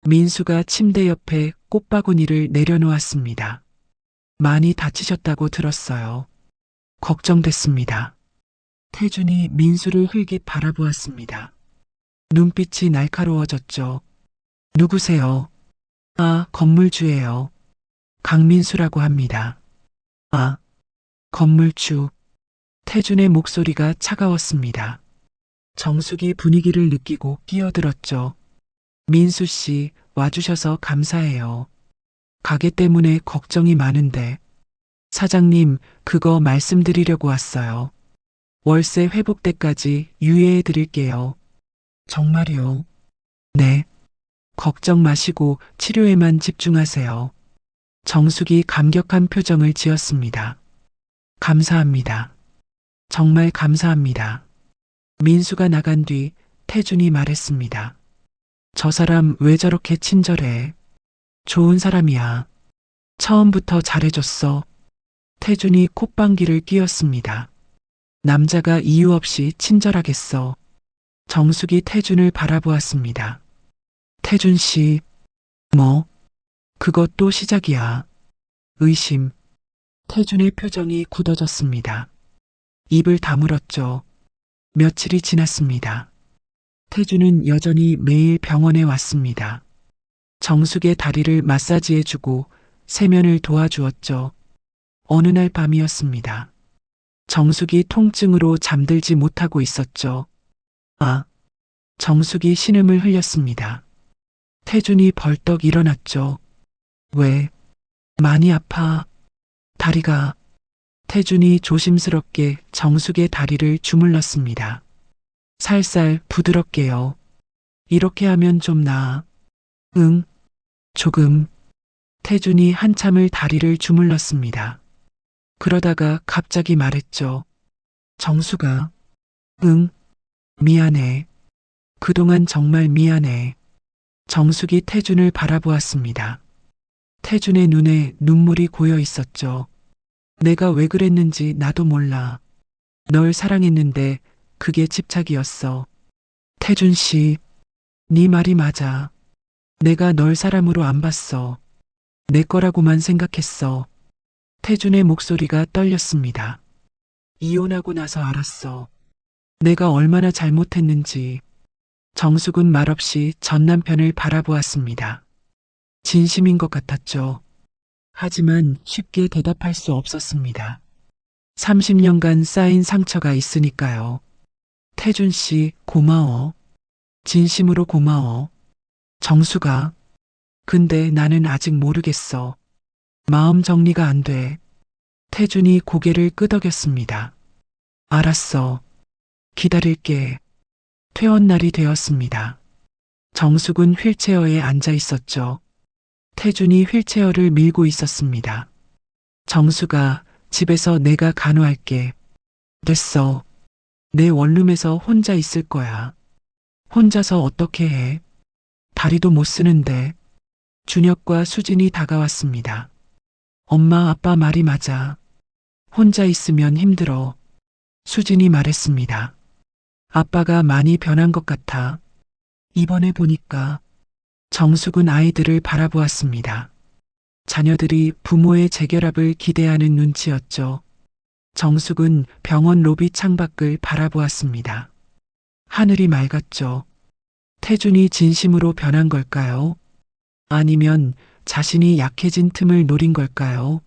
민수가 침대 옆에 꽃바구니를 내려놓았습니다. 많이 다치셨다고 들었어요. 걱정됐습니다. 태준이 민수를 흘깃 바라보았습니다. 눈빛이 날카로워졌죠. 누구세요? 아, 건물주예요. 강민수라고 합니다. 아, 건물주. 태준의 목소리가 차가웠습니다. 정숙이 분위기를 느끼고 끼어들었죠. 민수 씨, 와주셔서 감사해요. 가게 때문에 걱정이 많은데. 사장님, 그거 말씀드리려고 왔어요. 월세 회복 때까지 유예해 드릴게요. 정말요? 네. 걱정 마시고 치료에만 집중하세요. 정숙이 감격한 표정을 지었습니다. 감사합니다. 정말 감사합니다. 민수가 나간 뒤 태준이 말했습니다. 저 사람 왜 저렇게 친절해? 좋은 사람이야. 처음부터 잘해줬어. 태준이 콧방귀를 뀌었습니다. 남자가 이유 없이 친절하겠어. 정숙이 태준을 바라보았습니다. 태준 씨, 뭐? 그것도 시작이야. 의심. 태준의 표정이 굳어졌습니다. 입을 다물었죠. 며칠이 지났습니다. 태준은 여전히 매일 병원에 왔습니다. 정숙의 다리를 마사지해주고 세면을 도와주었죠. 어느 날 밤이었습니다. 정숙이 통증으로 잠들지 못하고 있었죠. 아, 정숙이 신음을 흘렸습니다. 태준이 벌떡 일어났죠. 왜? 많이 아파. 다리가. 태준이 조심스럽게 정숙의 다리를 주물렀습니다. 살살 부드럽게요. 이렇게 하면 좀 나아. 응, 조금. 태준이 한참을 다리를 주물렀습니다. 그러다가 갑자기 말했죠. 정숙아. 응, 미안해. 그동안 정말 미안해. 정숙이 태준을 바라보았습니다. 태준의 눈에 눈물이 고여 있었죠. 내가 왜 그랬는지 나도 몰라. 널 사랑했는데 그게 집착이었어. 태준 씨, 네 말이 맞아. 내가 널 사람으로 안 봤어. 내 거라고만 생각했어. 태준의 목소리가 떨렸습니다. 이혼하고 나서 알았어. 내가 얼마나 잘못했는지. 정숙은 말없이 전 남편을 바라보았습니다. 진심인 것 같았죠. 하지만 쉽게 대답할 수 없었습니다. 30년간 쌓인 상처가 있으니까요. 태준 씨, 고마워. 진심으로 고마워. 정숙아. 근데 나는 아직 모르겠어. 마음 정리가 안 돼. 태준이 고개를 끄덕였습니다. 알았어. 기다릴게. 퇴원 날이 되었습니다. 정숙은 휠체어에 앉아 있었죠. 태준이 휠체어를 밀고 있었습니다. 정숙아, 집에서 내가 간호할게. 됐어. 내 원룸에서 혼자 있을 거야. 혼자서 어떻게 해? 다리도 못 쓰는데. 준혁과 수진이 다가왔습니다. 엄마, 아빠 말이 맞아. 혼자 있으면 힘들어. 수진이 말했습니다. 아빠가 많이 변한 것 같아. 이번에 보니까. 정숙은 아이들을 바라보았습니다. 자녀들이 부모의 재결합을 기대하는 눈치였죠. 정숙은 병원 로비 창밖을 바라보았습니다. 하늘이 맑았죠. 태준이 진심으로 변한 걸까요? 아니면 자신이 약해진 틈을 노린 걸까요?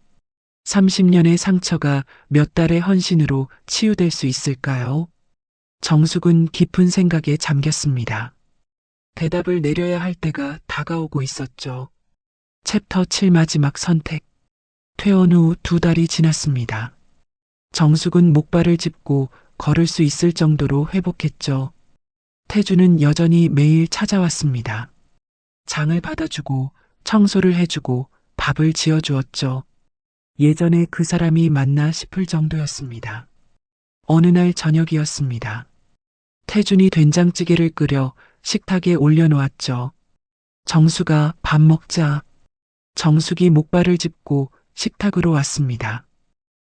30년의 상처가 몇 달의 헌신으로 치유될 수 있을까요? 정숙은 깊은 생각에 잠겼습니다. 대답을 내려야 할 때가 다가오고 있었죠. 챕터 7 마지막 선택. 퇴원 후 2달이 지났습니다. 정숙은 목발을 짚고 걸을 수 있을 정도로 회복했죠. 태주는 여전히 매일 찾아왔습니다. 장을 받아주고 청소를 해주고 밥을 지어주었죠. 예전에 그 사람이 맞나 싶을 정도였습니다. 어느 날 저녁이었습니다. 태준이 된장찌개를 끓여 식탁에 올려놓았죠. 정수가 밥 먹자. 정숙이 목발을 짚고 식탁으로 왔습니다.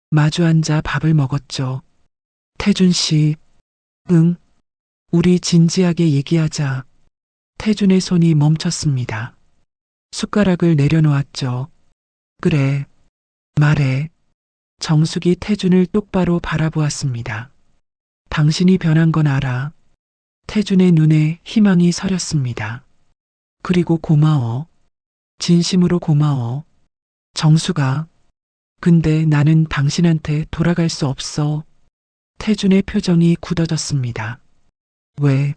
마주 앉아 밥을 먹었죠. 태준 씨, 응, 우리 진지하게 얘기하자. 태준의 손이 멈췄습니다. 숟가락을 내려놓았죠. 그래, 말해. 정숙이 태준을 똑바로 바라보았습니다. 당신이 변한 건 알아. 태준의 눈에 희망이 서렸습니다. 그리고 고마워. 진심으로 고마워. 정수가. 근데 나는 당신한테 돌아갈 수 없어. 태준의 표정이 굳어졌습니다. 왜?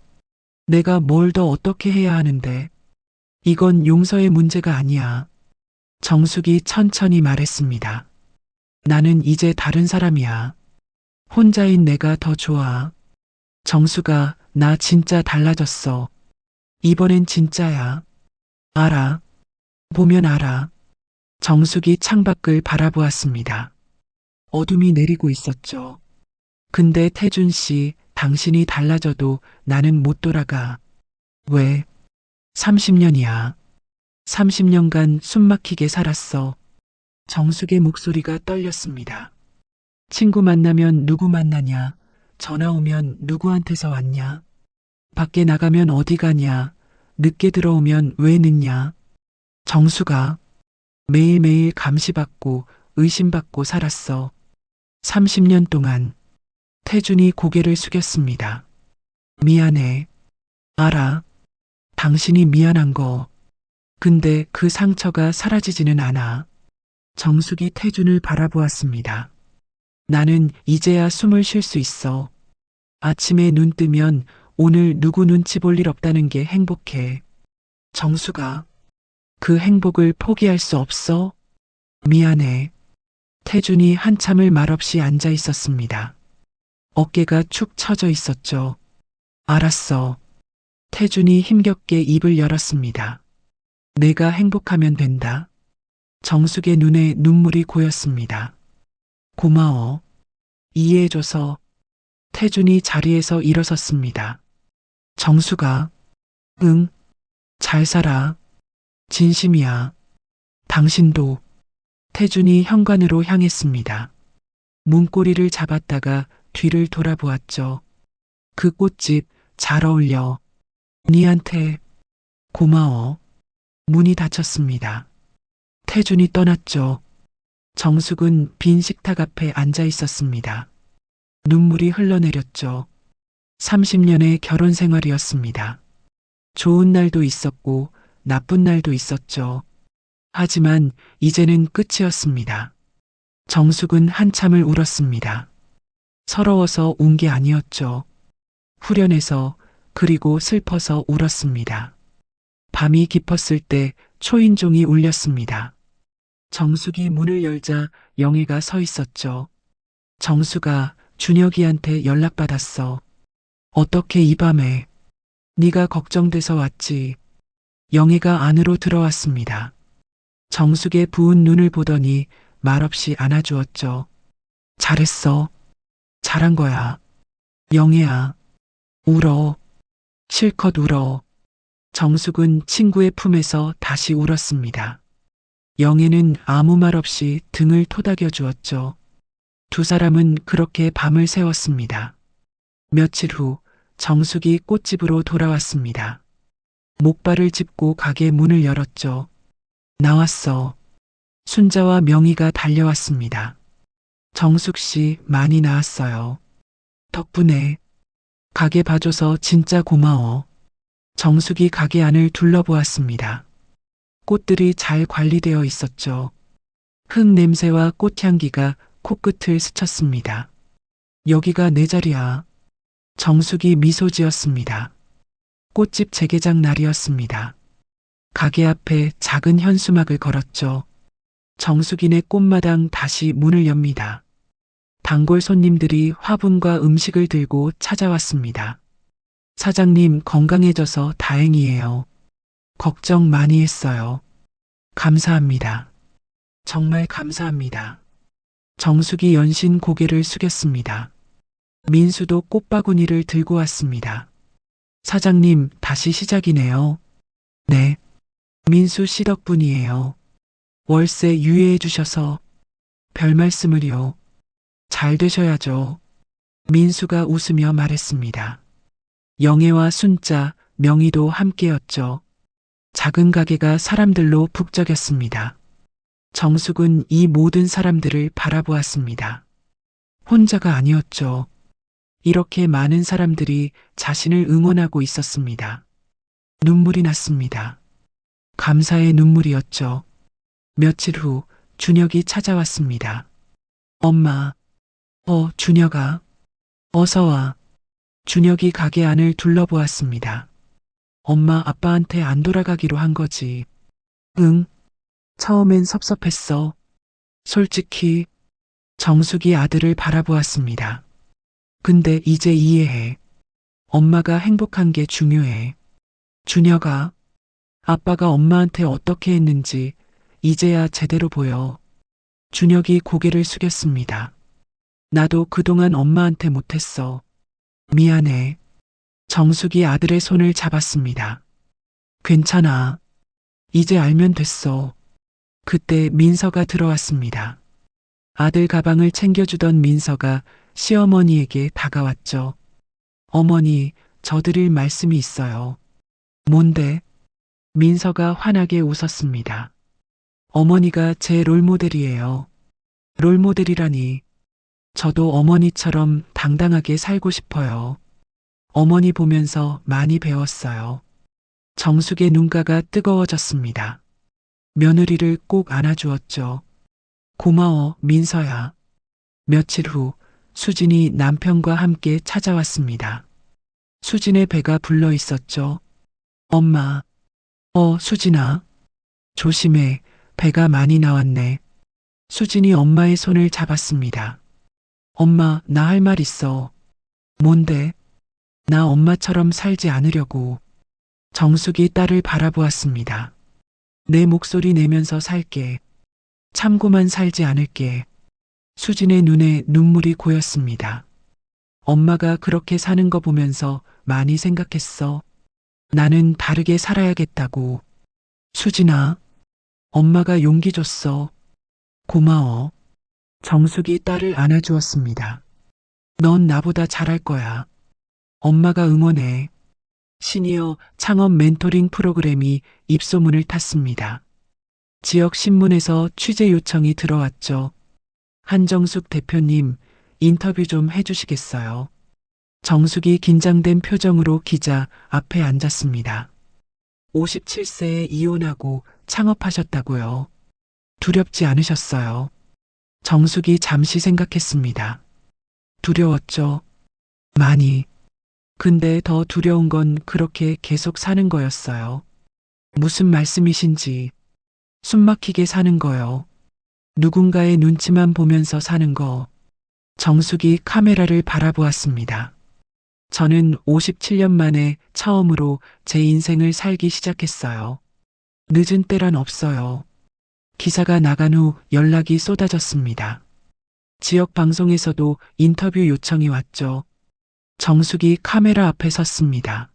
내가 뭘 더 어떻게 해야 하는데? 이건 용서의 문제가 아니야. 정숙이 천천히 말했습니다. 나는 이제 다른 사람이야. 혼자인 내가 더 좋아. 정수가 나 진짜 달라졌어. 이번엔 진짜야. 알아. 보면 알아. 정숙이 창밖을 바라보았습니다. 어둠이 내리고 있었죠. 근데 태준 씨, 당신이 달라져도 나는 못 돌아가. 왜? 30년이야. 30년간 숨막히게 살았어. 정숙의 목소리가 떨렸습니다. 친구 만나면 누구 만나냐? 전화 오면 누구한테서 왔냐? 밖에 나가면 어디 가냐? 늦게 들어오면 왜 늦냐? 정수가 매일매일 감시받고 의심받고 살았어. 30년 동안. 태준이 고개를 숙였습니다. 미안해. 알아. 당신이 미안한 거. 근데 그 상처가 사라지지는 않아. 정숙이 태준을 바라보았습니다. 나는 이제야 숨을 쉴 수 있어. 아침에 눈 뜨면 오늘 누구 눈치 볼 일 없다는 게 행복해. 정수가 그 행복을 포기할 수 없어? 미안해. 태준이 한참을 말없이 앉아 있었습니다. 어깨가 축 처져 있었죠. 알았어. 태준이 힘겹게 입을 열었습니다. 내가 행복하면 된다. 정숙의 눈에 눈물이 고였습니다. 고마워. 이해해줘서. 태준이 자리에서 일어섰습니다. 정수가 응, 잘 살아. 진심이야. 당신도. 태준이 현관으로 향했습니다. 문고리를 잡았다가 뒤를 돌아보았죠. 그 꽃집 잘 어울려. 니한테 고마워. 문이 닫혔습니다. 태준이 떠났죠. 정숙은 빈 식탁 앞에 앉아 있었습니다. 눈물이 흘러내렸죠. 30년의 결혼 생활이었습니다. 좋은 날도 있었고 나쁜 날도 있었죠. 하지만 이제는 끝이었습니다. 정숙은 한참을 울었습니다. 서러워서 운 게 아니었죠. 후련해서 그리고 슬퍼서 울었습니다. 밤이 깊었을 때 초인종이 울렸습니다. 정숙이 문을 열자 영애가 서 있었죠. 정수가 준혁이한테 연락받았어. 어떻게 이 밤에? 네가 걱정돼서 왔지. 영애가 안으로 들어왔습니다. 정숙의 부은 눈을 보더니 말없이 안아주었죠. 잘했어. 잘한 거야. 영애야. 울어. 실컷 울어. 정숙은 친구의 품에서 다시 울었습니다. 영애는 아무 말 없이 등을 토닥여 주었죠. 두 사람은 그렇게 밤을 새웠습니다. 며칠 후 정숙이 꽃집으로 돌아왔습니다. 목발을 짚고 가게 문을 열었죠. 나왔어. 순자와 명희가 달려왔습니다. 정숙 씨 많이 나았어요. 덕분에. 가게 봐줘서 진짜 고마워. 정숙이 가게 안을 둘러보았습니다. 꽃들이 잘 관리되어 있었죠. 흙 냄새와 꽃향기가 코끝을 스쳤습니다. 여기가 내 자리야. 정숙이 미소 지었습니다. 꽃집 재개장 날이었습니다. 가게 앞에 작은 현수막을 걸었죠. 정숙이네 꽃마당 다시 문을 엽니다. 단골 손님들이 화분과 음식을 들고 찾아왔습니다. 사장님 건강해져서 다행이에요. 걱정 많이 했어요. 감사합니다. 정말 감사합니다. 정숙이 연신 고개를 숙였습니다. 민수도 꽃바구니를 들고 왔습니다. 사장님, 다시 시작이네요. 네. 민수 씨 덕분이에요. 월세 유예해 주셔서. 별 말씀을요. 잘 되셔야죠. 민수가 웃으며 말했습니다. 영애와 순자, 명희도 함께였죠. 작은 가게가 사람들로 북적였습니다. 정숙은 이 모든 사람들을 바라보았습니다. 혼자가 아니었죠. 이렇게 많은 사람들이 자신을 응원하고 있었습니다. 눈물이 났습니다. 감사의 눈물이었죠. 며칠 후 준혁이 찾아왔습니다. 엄마, 준혁아, 어서 와. 준혁이 가게 안을 둘러보았습니다. 엄마 아빠한테 안 돌아가기로 한 거지. 응. 처음엔 섭섭했어. 솔직히 정숙이 아들을 바라보았습니다. 근데 이제 이해해. 엄마가 행복한 게 중요해. 준혁아, 아빠가 엄마한테 어떻게 했는지 이제야 제대로 보여. 준혁이 고개를 숙였습니다. 나도 그동안 엄마한테 못했어. 미안해. 정숙이 아들의 손을 잡았습니다. 괜찮아. 이제 알면 됐어. 그때 민서가 들어왔습니다. 아들 가방을 챙겨주던 민서가 시어머니에게 다가왔죠. 어머니, 저 드릴 말씀이 있어요. 뭔데? 민서가 환하게 웃었습니다. 어머니가 제 롤모델이에요. 롤모델이라니. 저도 어머니처럼 당당하게 살고 싶어요. 어머니 보면서 많이 배웠어요. 정숙의 눈가가 뜨거워졌습니다. 며느리를 꼭 안아주었죠. 고마워, 민서야. 며칠 후 수진이 남편과 함께 찾아왔습니다. 수진의 배가 불러 있었죠. 엄마, 수진아. 조심해, 배가 많이 나왔네. 수진이 엄마의 손을 잡았습니다. 엄마, 나 할 말 있어. 뭔데? 나 엄마처럼 살지 않으려고. 정숙이 딸을 바라보았습니다. 내 목소리 내면서 살게. 참고만 살지 않을게. 수진의 눈에 눈물이 고였습니다. 엄마가 그렇게 사는 거 보면서 많이 생각했어. 나는 다르게 살아야겠다고. 수진아, 엄마가 용기 줬어. 고마워. 정숙이 딸을 안아주었습니다. 넌 나보다 잘할 거야. 엄마가 응원해. 시니어 창업 멘토링 프로그램이 입소문을 탔습니다. 지역 신문에서 취재 요청이 들어왔죠. 한정숙 대표님, 인터뷰 좀 해주시겠어요? 정숙이 긴장된 표정으로 기자 앞에 앉았습니다. 57세에 이혼하고 창업하셨다고요. 두렵지 않으셨어요? 정숙이 잠시 생각했습니다. 두려웠죠. 많이. 근데 더 두려운 건 그렇게 계속 사는 거였어요. 무슨 말씀이신지. 숨막히게 사는 거요. 누군가의 눈치만 보면서 사는 거. 정숙이 카메라를 바라보았습니다. 저는 57년 만에 처음으로 제 인생을 살기 시작했어요. 늦은 때란 없어요. 기사가 나간 후 연락이 쏟아졌습니다. 지역 방송에서도 인터뷰 요청이 왔죠. 정숙이 카메라 앞에 섰습니다.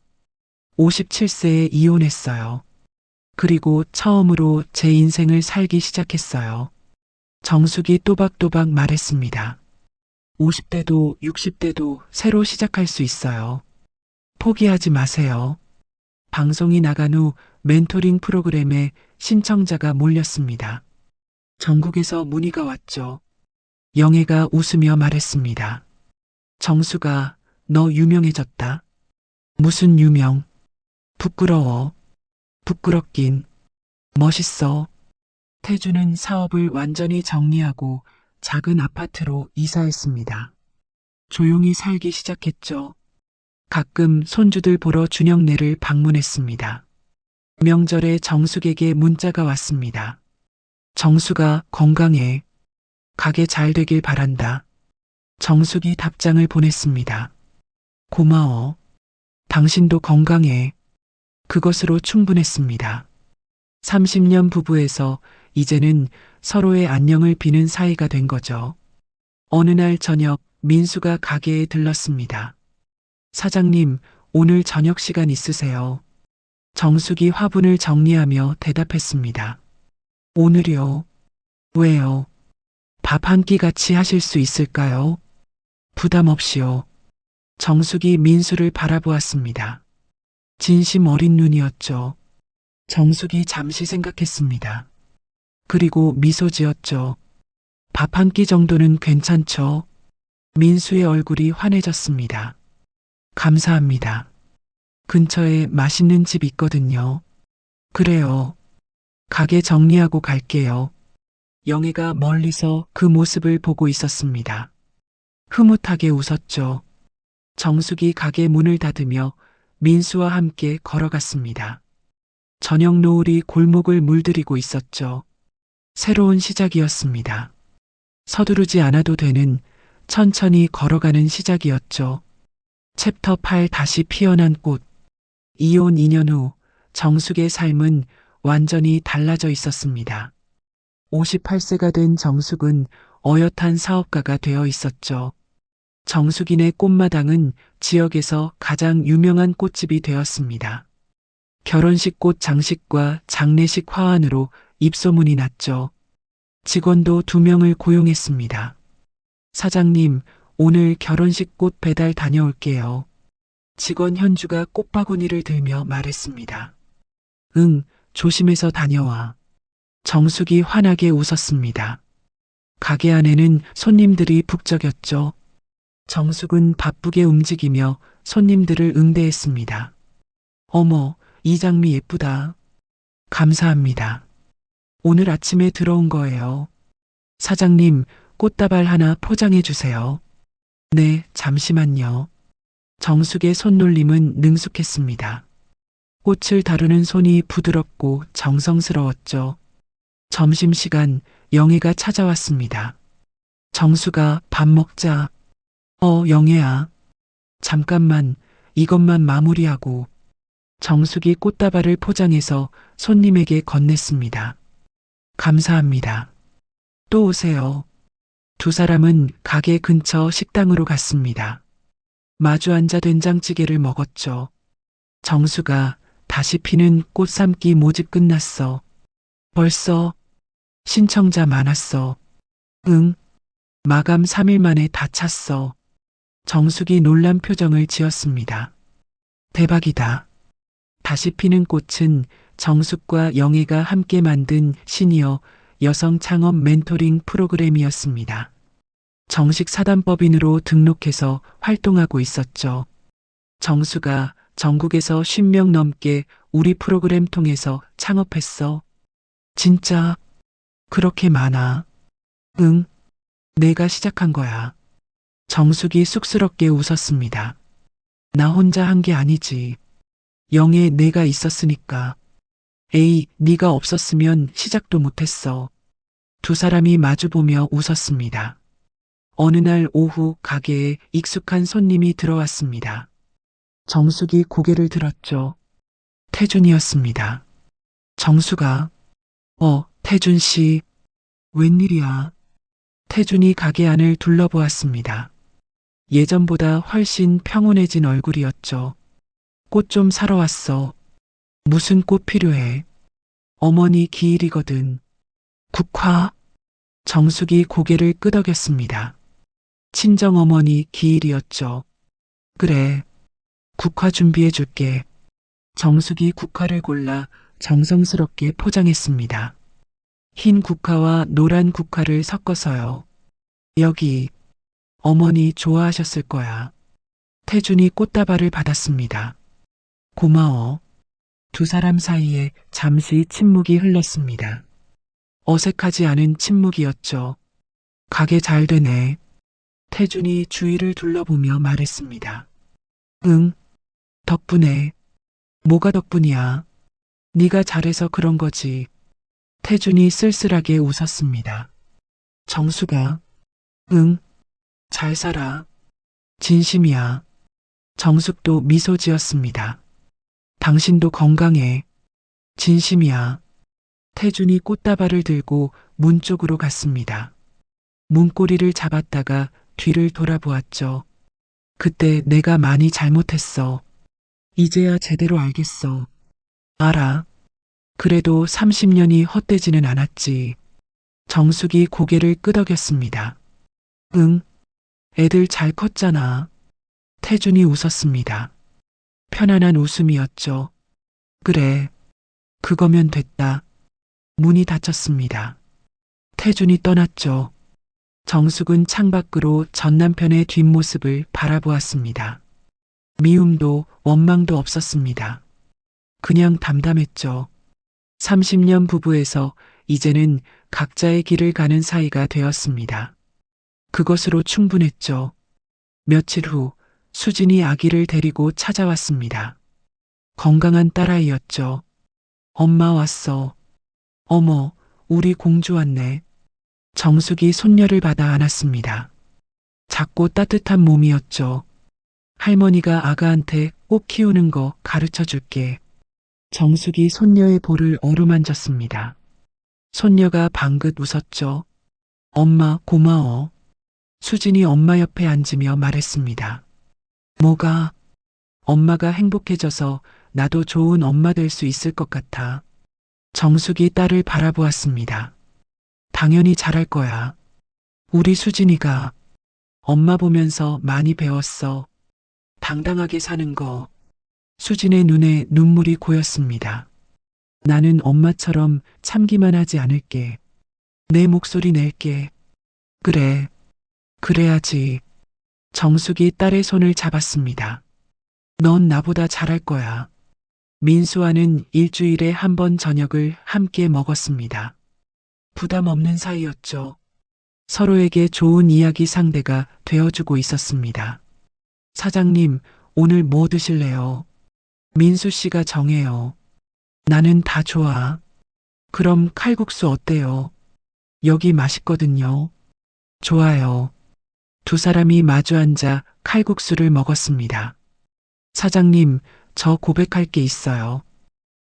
57세에 이혼했어요. 그리고 처음으로 제 인생을 살기 시작했어요. 정숙이 또박또박 말했습니다. 50대도 60대도 새로 시작할 수 있어요. 포기하지 마세요. 방송이 나간 후 멘토링 프로그램에 신청자가 몰렸습니다. 전국에서 문의가 왔죠. 영애가 웃으며 말했습니다. 정수가, 너 유명해졌다. 무슨 유명? 부끄러워. 부끄럽긴. 멋있어. 태주는 사업을 완전히 정리하고 작은 아파트로 이사했습니다. 조용히 살기 시작했죠. 가끔 손주들 보러 준영네를 방문했습니다. 명절에 정숙에게 문자가 왔습니다. 정숙아, 건강해. 가게 잘 되길 바란다. 정숙이 답장을 보냈습니다. 고마워. 당신도 건강해. 그것으로 충분했습니다. 30년 부부에서 이제는 서로의 안녕을 비는 사이가 된 거죠. 어느 날 저녁 민수가 가게에 들렀습니다. 사장님, 오늘 저녁 시간 있으세요? 정숙이 화분을 정리하며 대답했습니다. 오늘이요? 왜요? 밥 한 끼 같이 하실 수 있을까요? 부담 없이요. 정숙이 민수를 바라보았습니다. 진심 어린 눈이었죠. 정숙이 잠시 생각했습니다. 그리고 미소 지었죠. 밥 한 끼 정도는 괜찮죠? 민수의 얼굴이 환해졌습니다. 감사합니다. 근처에 맛있는 집 있거든요. 그래요. 가게 정리하고 갈게요. 영애가 멀리서 그 모습을 보고 있었습니다. 흐뭇하게 웃었죠. 정숙이 가게 문을 닫으며 민수와 함께 걸어갔습니다. 저녁 노을이 골목을 물들이고 있었죠. 새로운 시작이었습니다. 서두르지 않아도 되는 천천히 걸어가는 시작이었죠. 챕터 8 다시 피어난 꽃. 이혼 2년 후 정숙의 삶은 완전히 달라져 있었습니다. 58세가 된 정숙은 어엿한 사업가가 되어 있었죠. 정숙이네 꽃마당은 지역에서 가장 유명한 꽃집이 되었습니다. 결혼식 꽃 장식과 장례식 화환으로 입소문이 났죠. 직원도 2명을 고용했습니다. 사장님, 오늘 결혼식 꽃 배달 다녀올게요. 직원 현주가 꽃바구니를 들며 말했습니다. 응, 조심해서 다녀와. 정숙이 환하게 웃었습니다. 가게 안에는 손님들이 북적였죠. 정숙은 바쁘게 움직이며 손님들을 응대했습니다. 어머, 이 장미 예쁘다. 감사합니다. 오늘 아침에 들어온 거예요. 사장님, 꽃다발 하나 포장해 주세요. 네, 잠시만요. 정숙의 손놀림은 능숙했습니다. 꽃을 다루는 손이 부드럽고 정성스러웠죠. 점심시간 영애가 찾아왔습니다. 정수가 밥 먹자. 영애야. 잠깐만 이것만 마무리하고. 정숙이 꽃다발을 포장해서 손님에게 건넸습니다. 감사합니다. 또 오세요. 2사람은 가게 근처 식당으로 갔습니다. 마주 앉아 된장찌개를 먹었죠. 정수가 다시 피는 꽃 삶기 모집 끝났어. 벌써 신청자 많았어. 응. 마감 3일 만에 다 찼어. 정숙이 놀란 표정을 지었습니다. 대박이다. 다시 피는 꽃은 정숙과 영애가 함께 만든 시니어 여성 창업 멘토링 프로그램이었습니다. 정식 사단법인으로 등록해서 활동하고 있었죠. 정수가 전국에서 10명 넘게 우리 프로그램 통해서 창업했어. 진짜 그렇게 많아. 응, 내가 시작한 거야. 정숙이 쑥스럽게 웃었습니다. 나 혼자 한 게 아니지. 영애 내가 있었으니까. 에이, 네가 없었으면 시작도 못했어. 2사람이 마주보며 웃었습니다. 어느 날 오후 가게에 익숙한 손님이 들어왔습니다. 정숙이 고개를 들었죠. 태준이었습니다. 정숙아. 태준 씨. 웬일이야. 태준이 가게 안을 둘러보았습니다. 예전보다 훨씬 평온해진 얼굴이었죠. 꽃 좀 사러 왔어. 무슨 꽃 필요해? 어머니 기일이거든. 국화? 정숙이 고개를 끄덕였습니다. 친정어머니 기일이었죠. 그래. 국화 준비해 줄게. 정숙이 국화를 골라 정성스럽게 포장했습니다. 흰 국화와 노란 국화를 섞어서요. 여기, 어머니 좋아하셨을 거야. 태준이 꽃다발을 받았습니다. 고마워. 2사람 사이에 잠시 침묵이 흘렀습니다. 어색하지 않은 침묵이었죠. 가게 잘 되네. 태준이 주위를 둘러보며 말했습니다. 응, 덕분에. 뭐가 덕분이야? 네가 잘해서 그런 거지. 태준이 쓸쓸하게 웃었습니다. 정수가, 응, 잘 살아. 진심이야. 정숙도 미소 지었습니다. 당신도 건강해. 진심이야. 태준이 꽃다발을 들고 문 쪽으로 갔습니다. 문고리를 잡았다가 뒤를 돌아보았죠. 그때 내가 많이 잘못했어. 이제야 제대로 알겠어. 알아. 그래도 30년이 헛되지는 않았지. 정숙이 고개를 끄덕였습니다. 응, 애들 잘 컸잖아. 태준이 웃었습니다. 편안한 웃음이었죠. 그래, 그거면 됐다. 문이 닫혔습니다. 태준이 떠났죠. 정숙은 창밖으로 전 남편의 뒷모습을 바라보았습니다. 미움도 원망도 없었습니다. 그냥 담담했죠. 30년 부부에서 이제는 각자의 길을 가는 사이가 되었습니다. 그것으로 충분했죠. 며칠 후 수진이 아기를 데리고 찾아왔습니다. 건강한 딸아이였죠. 엄마 왔어. 어머, 우리 공주 왔네. 정숙이 손녀를 받아 안았습니다. 작고 따뜻한 몸이었죠. 할머니가 아가한테 꼭 키우는 거 가르쳐 줄게. 정숙이 손녀의 볼을 어루만졌습니다. 손녀가 방긋 웃었죠. 엄마 고마워. 수진이 엄마 옆에 앉으며 말했습니다. 뭐가? 엄마가 행복해져서 나도 좋은 엄마 될 수 있을 것 같아. 정숙이 딸을 바라보았습니다. 당연히 잘할 거야. 우리 수진이가 엄마 보면서 많이 배웠어. 당당하게 사는 거. 수진의 눈에 눈물이 고였습니다. 나는 엄마처럼 참기만 하지 않을게. 내 목소리 낼게. 그래. 그래야지. 정숙이 딸의 손을 잡았습니다. 넌 나보다 잘할 거야. 민수와는 일주일에 한 번 저녁을 함께 먹었습니다. 부담 없는 사이였죠. 서로에게 좋은 이야기 상대가 되어주고 있었습니다. 사장님, 오늘 뭐 드실래요? 민수 씨가 정해요. 나는 다 좋아. 그럼 칼국수 어때요? 여기 맛있거든요. 좋아요. 두 사람이 마주 앉아 칼국수를 먹었습니다. 사장님, 저 고백할 게 있어요.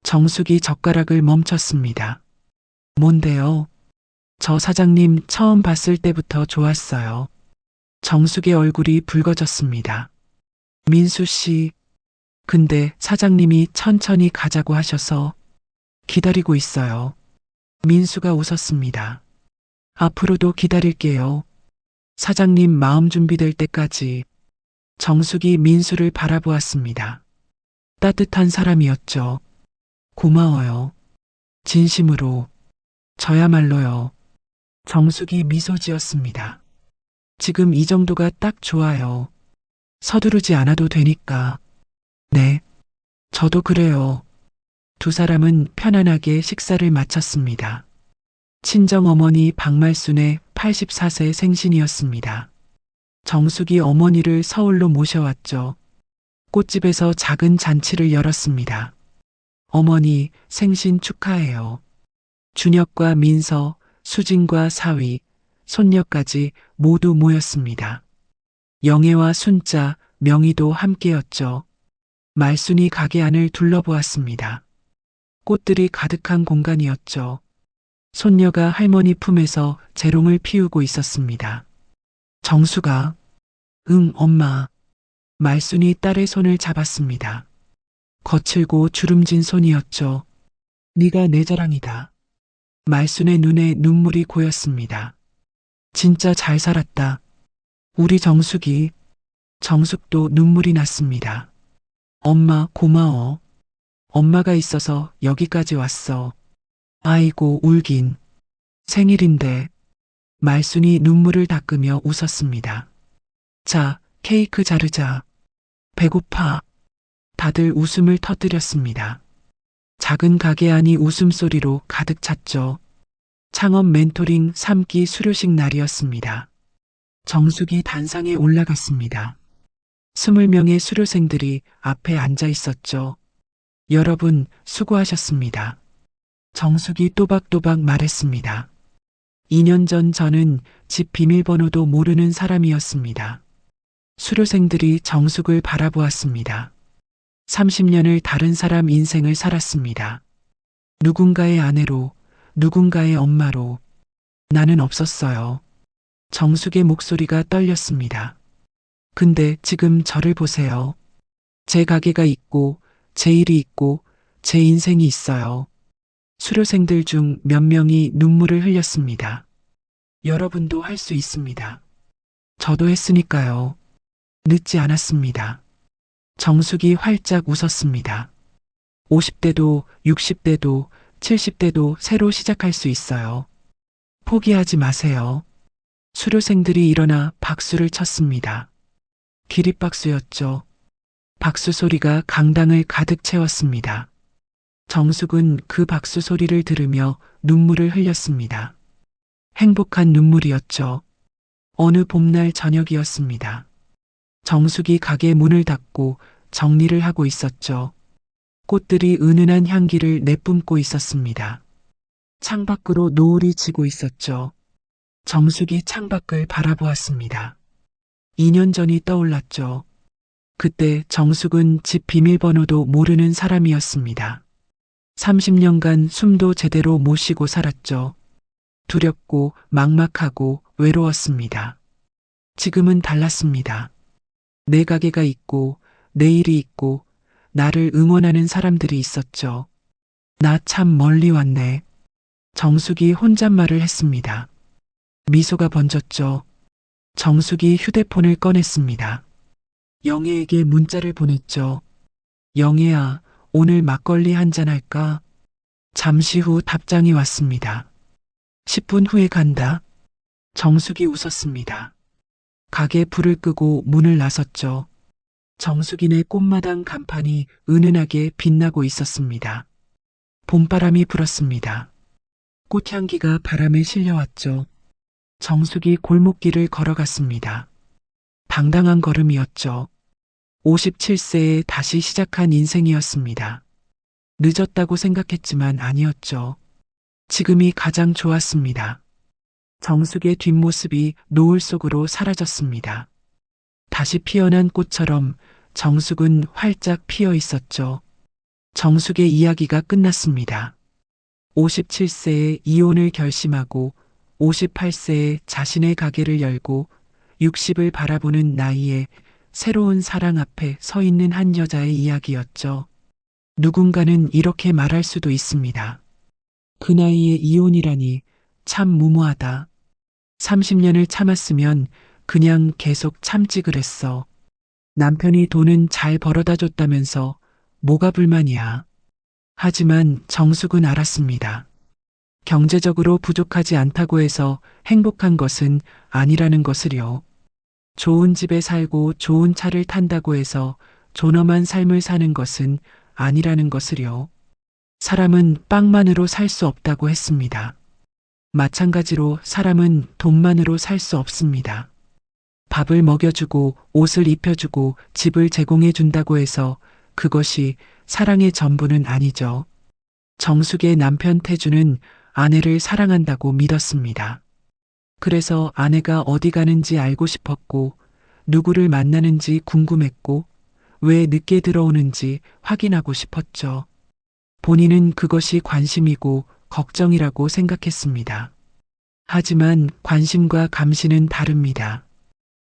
정숙이 젓가락을 멈췄습니다. 뭔데요? 저 사장님 처음 봤을 때부터 좋았어요. 정숙의 얼굴이 붉어졌습니다. 민수 씨, 근데 사장님이 천천히 가자고 하셔서 기다리고 있어요. 민수가 웃었습니다. 앞으로도 기다릴게요. 사장님 마음 준비될 때까지. 정숙이 민수를 바라보았습니다. 따뜻한 사람이었죠. 고마워요. 진심으로. 저야말로요. 정숙이 미소 지었습니다. 지금 이 정도가 딱 좋아요. 서두르지 않아도 되니까. 네. 저도 그래요. 두 사람은 편안하게 식사를 마쳤습니다. 친정어머니 박말순의 84세 생신이었습니다. 정숙이 어머니를 서울로 모셔왔죠. 꽃집에서 작은 잔치를 열었습니다. 어머니 생신 축하해요. 준혁과 민서, 수진과 사위, 손녀까지 모두 모였습니다. 영애와 순자, 명희도 함께였죠. 말순이 가게 안을 둘러보았습니다. 꽃들이 가득한 공간이었죠. 손녀가 할머니 품에서 재롱을 피우고 있었습니다. 정수가, 응, 엄마. 말순이 딸의 손을 잡았습니다. 거칠고 주름진 손이었죠. 네가 내 자랑이다. 말순의 눈에 눈물이 고였습니다. 진짜 잘 살았다. 우리 정숙이. 정숙도 눈물이 났습니다. 엄마 고마워. 엄마가 있어서 여기까지 왔어. 아이고 울긴. 생일인데. 말순이 눈물을 닦으며 웃었습니다. 자, 케이크 자르자. 배고파. 다들 웃음을 터뜨렸습니다. 작은 가게 안이 웃음소리로 가득 찼죠. 창업 멘토링 3기 수료식 날이었습니다. 정숙이 단상에 올라갔습니다. 20명의 수료생들이 앞에 앉아 있었죠. 여러분, 수고하셨습니다. 정숙이 또박또박 말했습니다. 2년 전 저는 집 비밀번호도 모르는 사람이었습니다. 수료생들이 정숙을 바라보았습니다. 30년을 다른 사람 인생을 살았습니다. 누군가의 아내로, 누군가의 엄마로. 나는 없었어요. 정숙의 목소리가 떨렸습니다. 근데 지금 저를 보세요. 제 가게가 있고, 제 일이 있고, 제 인생이 있어요. 수료생들 중 몇 명이 눈물을 흘렸습니다. 여러분도 할 수 있습니다. 저도 했으니까요. 늦지 않았습니다. 정숙이 활짝 웃었습니다. 50대도 60대도 70대도 새로 시작할 수 있어요. 포기하지 마세요. 수료생들이 일어나 박수를 쳤습니다. 기립박수였죠. 박수 소리가 강당을 가득 채웠습니다. 정숙은 그 박수 소리를 들으며 눈물을 흘렸습니다. 행복한 눈물이었죠. 어느 봄날 저녁이었습니다. 정숙이 가게 문을 닫고 정리를 하고 있었죠. 꽃들이 은은한 향기를 내뿜고 있었습니다. 창밖으로 노을이 지고 있었죠. 정숙이 창밖을 바라보았습니다. 2년 전이 떠올랐죠. 그때 정숙은 집 비밀번호도 모르는 사람이었습니다. 30년간 숨도 제대로 못 쉬고 살았죠. 두렵고 막막하고 외로웠습니다. 지금은 달랐습니다. 내 가게가 있고 내 일이 있고 나를 응원하는 사람들이 있었죠. 나 참 멀리 왔네. 정숙이 혼잣말을 했습니다. 미소가 번졌죠. 정숙이 휴대폰을 꺼냈습니다. 영애에게 문자를 보냈죠. 영애야, 오늘 막걸리 한잔 할까? 잠시 후 답장이 왔습니다. 10분 후에 간다. 정숙이 웃었습니다. 가게 불을 끄고 문을 나섰죠. 정숙이네 꽃마당 간판이 은은하게 빛나고 있었습니다. 봄바람이 불었습니다. 꽃향기가 바람에 실려왔죠. 정숙이 골목길을 걸어갔습니다. 당당한 걸음이었죠. 57세에 다시 시작한 인생이었습니다. 늦었다고 생각했지만 아니었죠. 지금이 가장 좋았습니다. 정숙의 뒷모습이 노을 속으로 사라졌습니다. 다시 피어난 꽃처럼 정숙은 활짝 피어 있었죠. 정숙의 이야기가 끝났습니다. 57세에 이혼을 결심하고 58세에 자신의 가게를 열고 60을 바라보는 나이에 새로운 사랑 앞에 서 있는 한 여자의 이야기였죠. 누군가는 이렇게 말할 수도 있습니다. 그 나이에 이혼이라니 참 무모하다. 30년을 참았으면 그냥 계속 참지 그랬어. 남편이 돈은 잘 벌어다 줬다면서 뭐가 불만이야. 하지만 정숙은 알았습니다. 경제적으로 부족하지 않다고 해서 행복한 것은 아니라는 것을요. 좋은 집에 살고 좋은 차를 탄다고 해서 존엄한 삶을 사는 것은 아니라는 것을요. 사람은 빵만으로 살 수 없다고 했습니다. 마찬가지로 사람은 돈만으로 살 수 없습니다. 밥을 먹여주고 옷을 입혀주고 집을 제공해 준다고 해서 그것이 사랑의 전부는 아니죠. 정숙의 남편 태주는 아내를 사랑한다고 믿었습니다. 그래서 아내가 어디 가는지 알고 싶었고, 누구를 만나는지 궁금했고, 왜 늦게 들어오는지 확인하고 싶었죠. 본인은 그것이 관심이고 걱정이라고 생각했습니다. 하지만 관심과 감시는 다릅니다.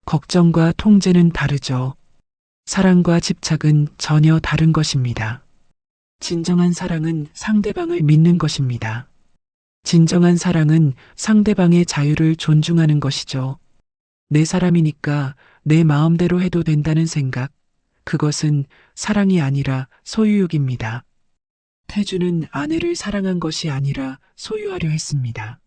걱정과 통제는 다르죠. 사랑과 집착은 전혀 다른 것입니다. 진정한 사랑은 상대방을 믿는 것입니다. 진정한 사랑은 상대방의 자유를 존중하는 것이죠. 내 사람이니까 내 마음대로 해도 된다는 생각, 그것은 사랑이 아니라 소유욕입니다. 태주는 아내를 사랑한 것이 아니라 소유하려 했습니다.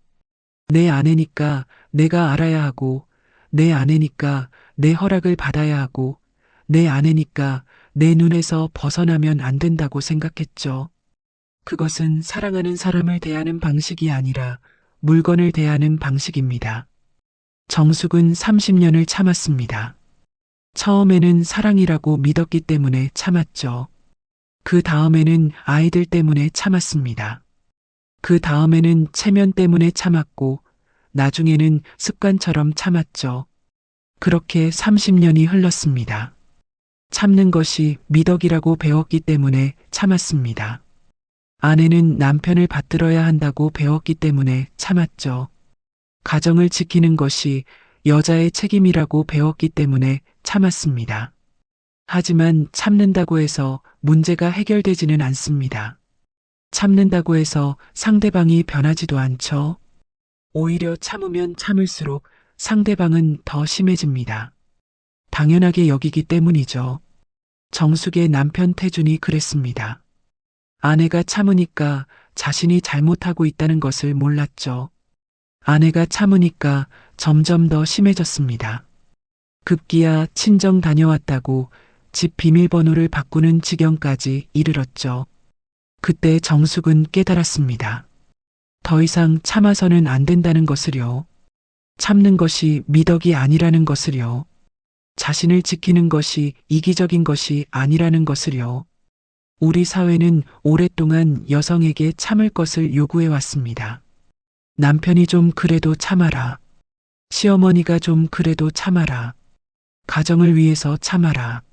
내 아내니까 내가 알아야 하고, 내 아내니까 내 허락을 받아야 하고, 내 아내니까 내 눈에서 벗어나면 안 된다고 생각했죠. 그것은 사랑하는 사람을 대하는 방식이 아니라 물건을 대하는 방식입니다. 정숙은 30년을 참았습니다. 처음에는 사랑이라고 믿었기 때문에 참았죠. 그 다음에는 아이들 때문에 참았습니다. 그 다음에는 체면 때문에 참았고, 나중에는 습관처럼 참았죠. 그렇게 30년이 흘렀습니다. 참는 것이 미덕이라고 배웠기 때문에 참았습니다. 아내는 남편을 받들어야 한다고 배웠기 때문에 참았죠. 가정을 지키는 것이 여자의 책임이라고 배웠기 때문에 참았습니다. 하지만 참는다고 해서 문제가 해결되지는 않습니다. 참는다고 해서 상대방이 변하지도 않죠. 오히려 참으면 참을수록 상대방은 더 심해집니다. 당연하게 여기기 때문이죠. 정숙의 남편 태준이 그랬습니다. 아내가 참으니까 자신이 잘못하고 있다는 것을 몰랐죠. 아내가 참으니까 점점 더 심해졌습니다. 급기야 친정 다녀왔다고 집 비밀번호를 바꾸는 지경까지 이르렀죠. 그때 정숙은 깨달았습니다. 더 이상 참아서는 안 된다는 것을요. 참는 것이 미덕이 아니라는 것을요. 자신을 지키는 것이 이기적인 것이 아니라는 것을요. 우리 사회는 오랫동안 여성에게 참을 것을 요구해 왔습니다. 남편이 좀 그래도 참아라. 시어머니가 좀 그래도 참아라. 가정을 위해서 참아라.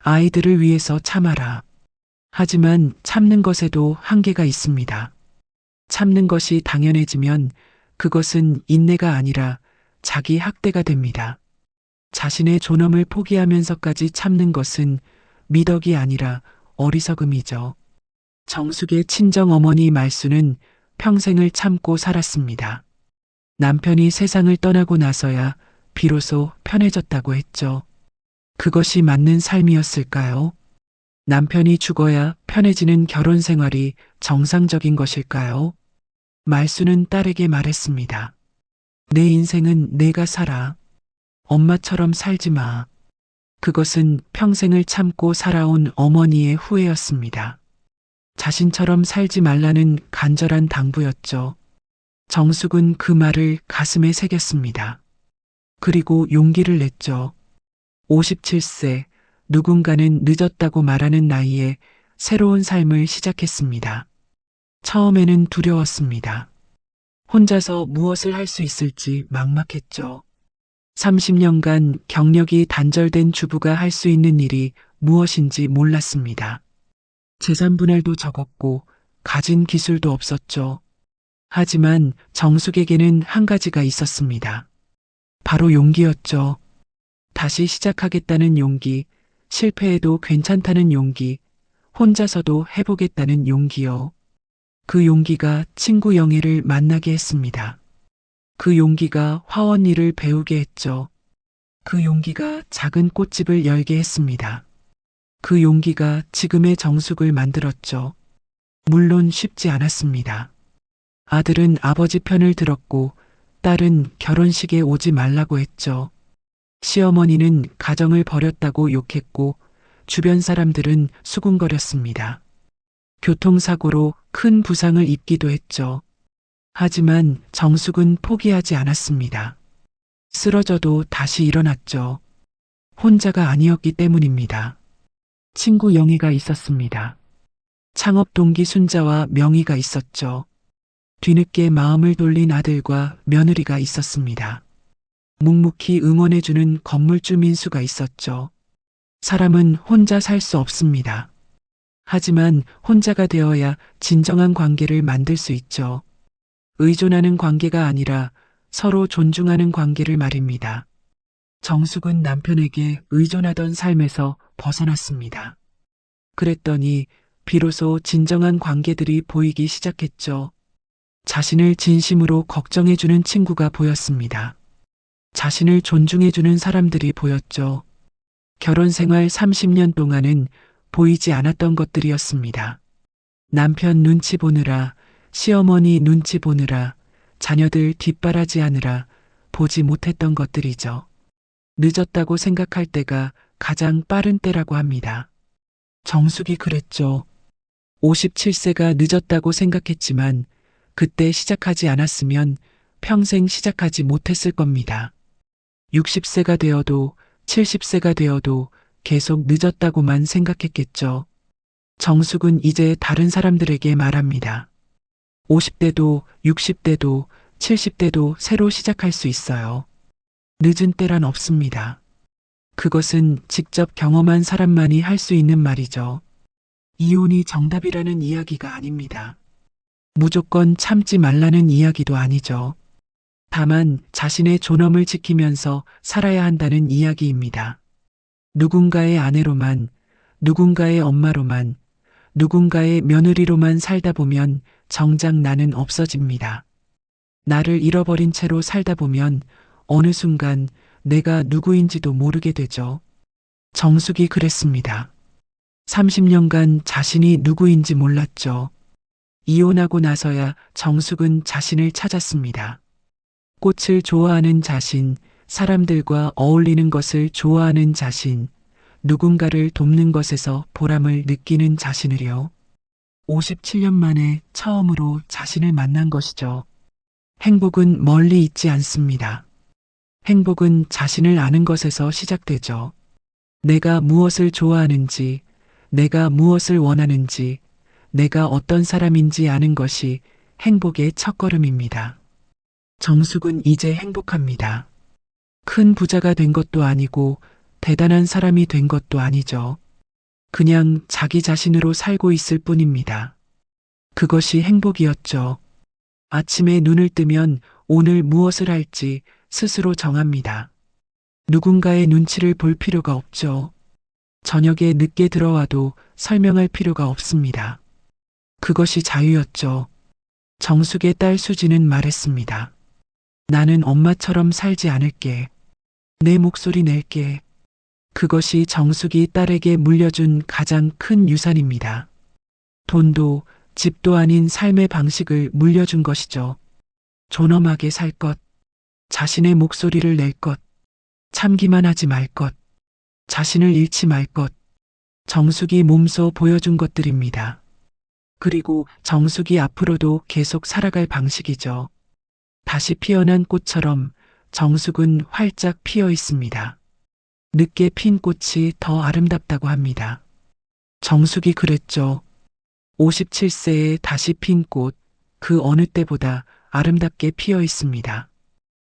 아이들을 위해서 참아라. 하지만 참는 것에도 한계가 있습니다. 참는 것이 당연해지면 그것은 인내가 아니라 자기 학대가 됩니다. 자신의 존엄을 포기하면서까지 참는 것은 미덕이 아니라 어리석음이죠. 정숙의 친정 어머니 말수는 평생을 참고 살았습니다. 남편이 세상을 떠나고 나서야 비로소 편해졌다고 했죠. 그것이 맞는 삶이었을까요? 남편이 죽어야 편해지는 결혼 생활이 정상적인 것일까요? 말수는 딸에게 말했습니다. 내 인생은 내가 살아. 엄마처럼 살지 마. 그것은 평생을 참고 살아온 어머니의 후회였습니다. 자신처럼 살지 말라는 간절한 당부였죠. 정숙은 그 말을 가슴에 새겼습니다. 그리고 용기를 냈죠. 57세, 누군가는 늦었다고 말하는 나이에 새로운 삶을 시작했습니다. 처음에는 두려웠습니다. 혼자서 무엇을 할 수 있을지 막막했죠. 30년간 경력이 단절된 주부가 할 수 있는 일이 무엇인지 몰랐습니다. 재산 분할도 적었고 가진 기술도 없었죠. 하지만 정숙에게는 한 가지가 있었습니다. 바로 용기였죠. 다시 시작하겠다는 용기, 실패해도 괜찮다는 용기, 혼자서도 해보겠다는 용기요. 그 용기가 친구 영애를 만나게 했습니다. 그 용기가 화원 일을 배우게 했죠. 그 용기가 작은 꽃집을 열게 했습니다. 그 용기가 지금의 정숙을 만들었죠. 물론 쉽지 않았습니다. 아들은 아버지 편을 들었고 딸은 결혼식에 오지 말라고 했죠. 시어머니는 가정을 버렸다고 욕했고 주변 사람들은 수군거렸습니다. 교통사고로 큰 부상을 입기도 했죠. 하지만 정숙은 포기하지 않았습니다. 쓰러져도 다시 일어났죠. 혼자가 아니었기 때문입니다. 친구 영희가 있었습니다. 창업 동기 순자와 명희가 있었죠. 뒤늦게 마음을 돌린 아들과 며느리가 있었습니다. 묵묵히 응원해주는 건물주 민수가 있었죠. 사람은 혼자 살 수 없습니다. 하지만 혼자가 되어야 진정한 관계를 만들 수 있죠. 의존하는 관계가 아니라 서로 존중하는 관계를 말입니다. 정숙은 남편에게 의존하던 삶에서 벗어났습니다. 그랬더니 비로소 진정한 관계들이 보이기 시작했죠. 자신을 진심으로 걱정해주는 친구가 보였습니다. 자신을 존중해주는 사람들이 보였죠. 결혼 생활 30년 동안은 보이지 않았던 것들이었습니다. 남편 눈치 보느라, 시어머니 눈치 보느라, 자녀들 뒷바라지하느라 보지 못했던 것들이죠. 늦었다고 생각할 때가 가장 빠른 때라고 합니다. 정숙이 그랬죠. 57세가 늦었다고 생각했지만 그때 시작하지 않았으면 평생 시작하지 못했을 겁니다. 60세가 되어도 70세가 되어도 계속 늦었다고만 생각했겠죠. 정숙은 이제 다른 사람들에게 말합니다. 50대도 60대도 70대도 새로 시작할 수 있어요. 늦은 때란 없습니다. 그것은 직접 경험한 사람만이 할 수 있는 말이죠. 이혼이 정답이라는 이야기가 아닙니다. 무조건 참지 말라는 이야기도 아니죠. 다만 자신의 존엄을 지키면서 살아야 한다는 이야기입니다. 누군가의 아내로만, 누군가의 엄마로만, 누군가의 며느리로만 살다 보면 정작 나는 없어집니다. 나를 잃어버린 채로 살다 보면 어느 순간 내가 누구인지도 모르게 되죠. 정숙이 그랬습니다. 30년간 자신이 누구인지 몰랐죠. 이혼하고 나서야 정숙은 자신을 찾았습니다. 꽃을 좋아하는 자신, 사람들과 어울리는 것을 좋아하는 자신, 누군가를 돕는 것에서 보람을 느끼는 자신을요. 57년 만에 처음으로 자신을 만난 것이죠. 행복은 멀리 있지 않습니다. 행복은 자신을 아는 것에서 시작되죠. 내가 무엇을 좋아하는지, 내가 무엇을 원하는지, 내가 어떤 사람인지 아는 것이 행복의 첫걸음입니다. 정숙은 이제 행복합니다. 큰 부자가 된 것도 아니고 대단한 사람이 된 것도 아니죠. 그냥 자기 자신으로 살고 있을 뿐입니다. 그것이 행복이었죠. 아침에 눈을 뜨면 오늘 무엇을 할지 스스로 정합니다. 누군가의 눈치를 볼 필요가 없죠. 저녁에 늦게 들어와도 설명할 필요가 없습니다. 그것이 자유였죠. 정숙의 딸 수지는 말했습니다. 나는 엄마처럼 살지 않을게. 내 목소리 낼게. 그것이 정숙이 딸에게 물려준 가장 큰 유산입니다. 돈도 집도 아닌 삶의 방식을 물려준 것이죠. 존엄하게 살 것, 자신의 목소리를 낼 것, 참기만 하지 말 것, 자신을 잃지 말 것, 정숙이 몸소 보여준 것들입니다. 그리고 정숙이 앞으로도 계속 살아갈 방식이죠. 다시 피어난 꽃처럼 정숙은 활짝 피어 있습니다. 늦게 핀 꽃이 더 아름답다고 합니다. 정숙이 그랬죠. 57세에 다시 핀 꽃, 그 어느 때보다 아름답게 피어 있습니다.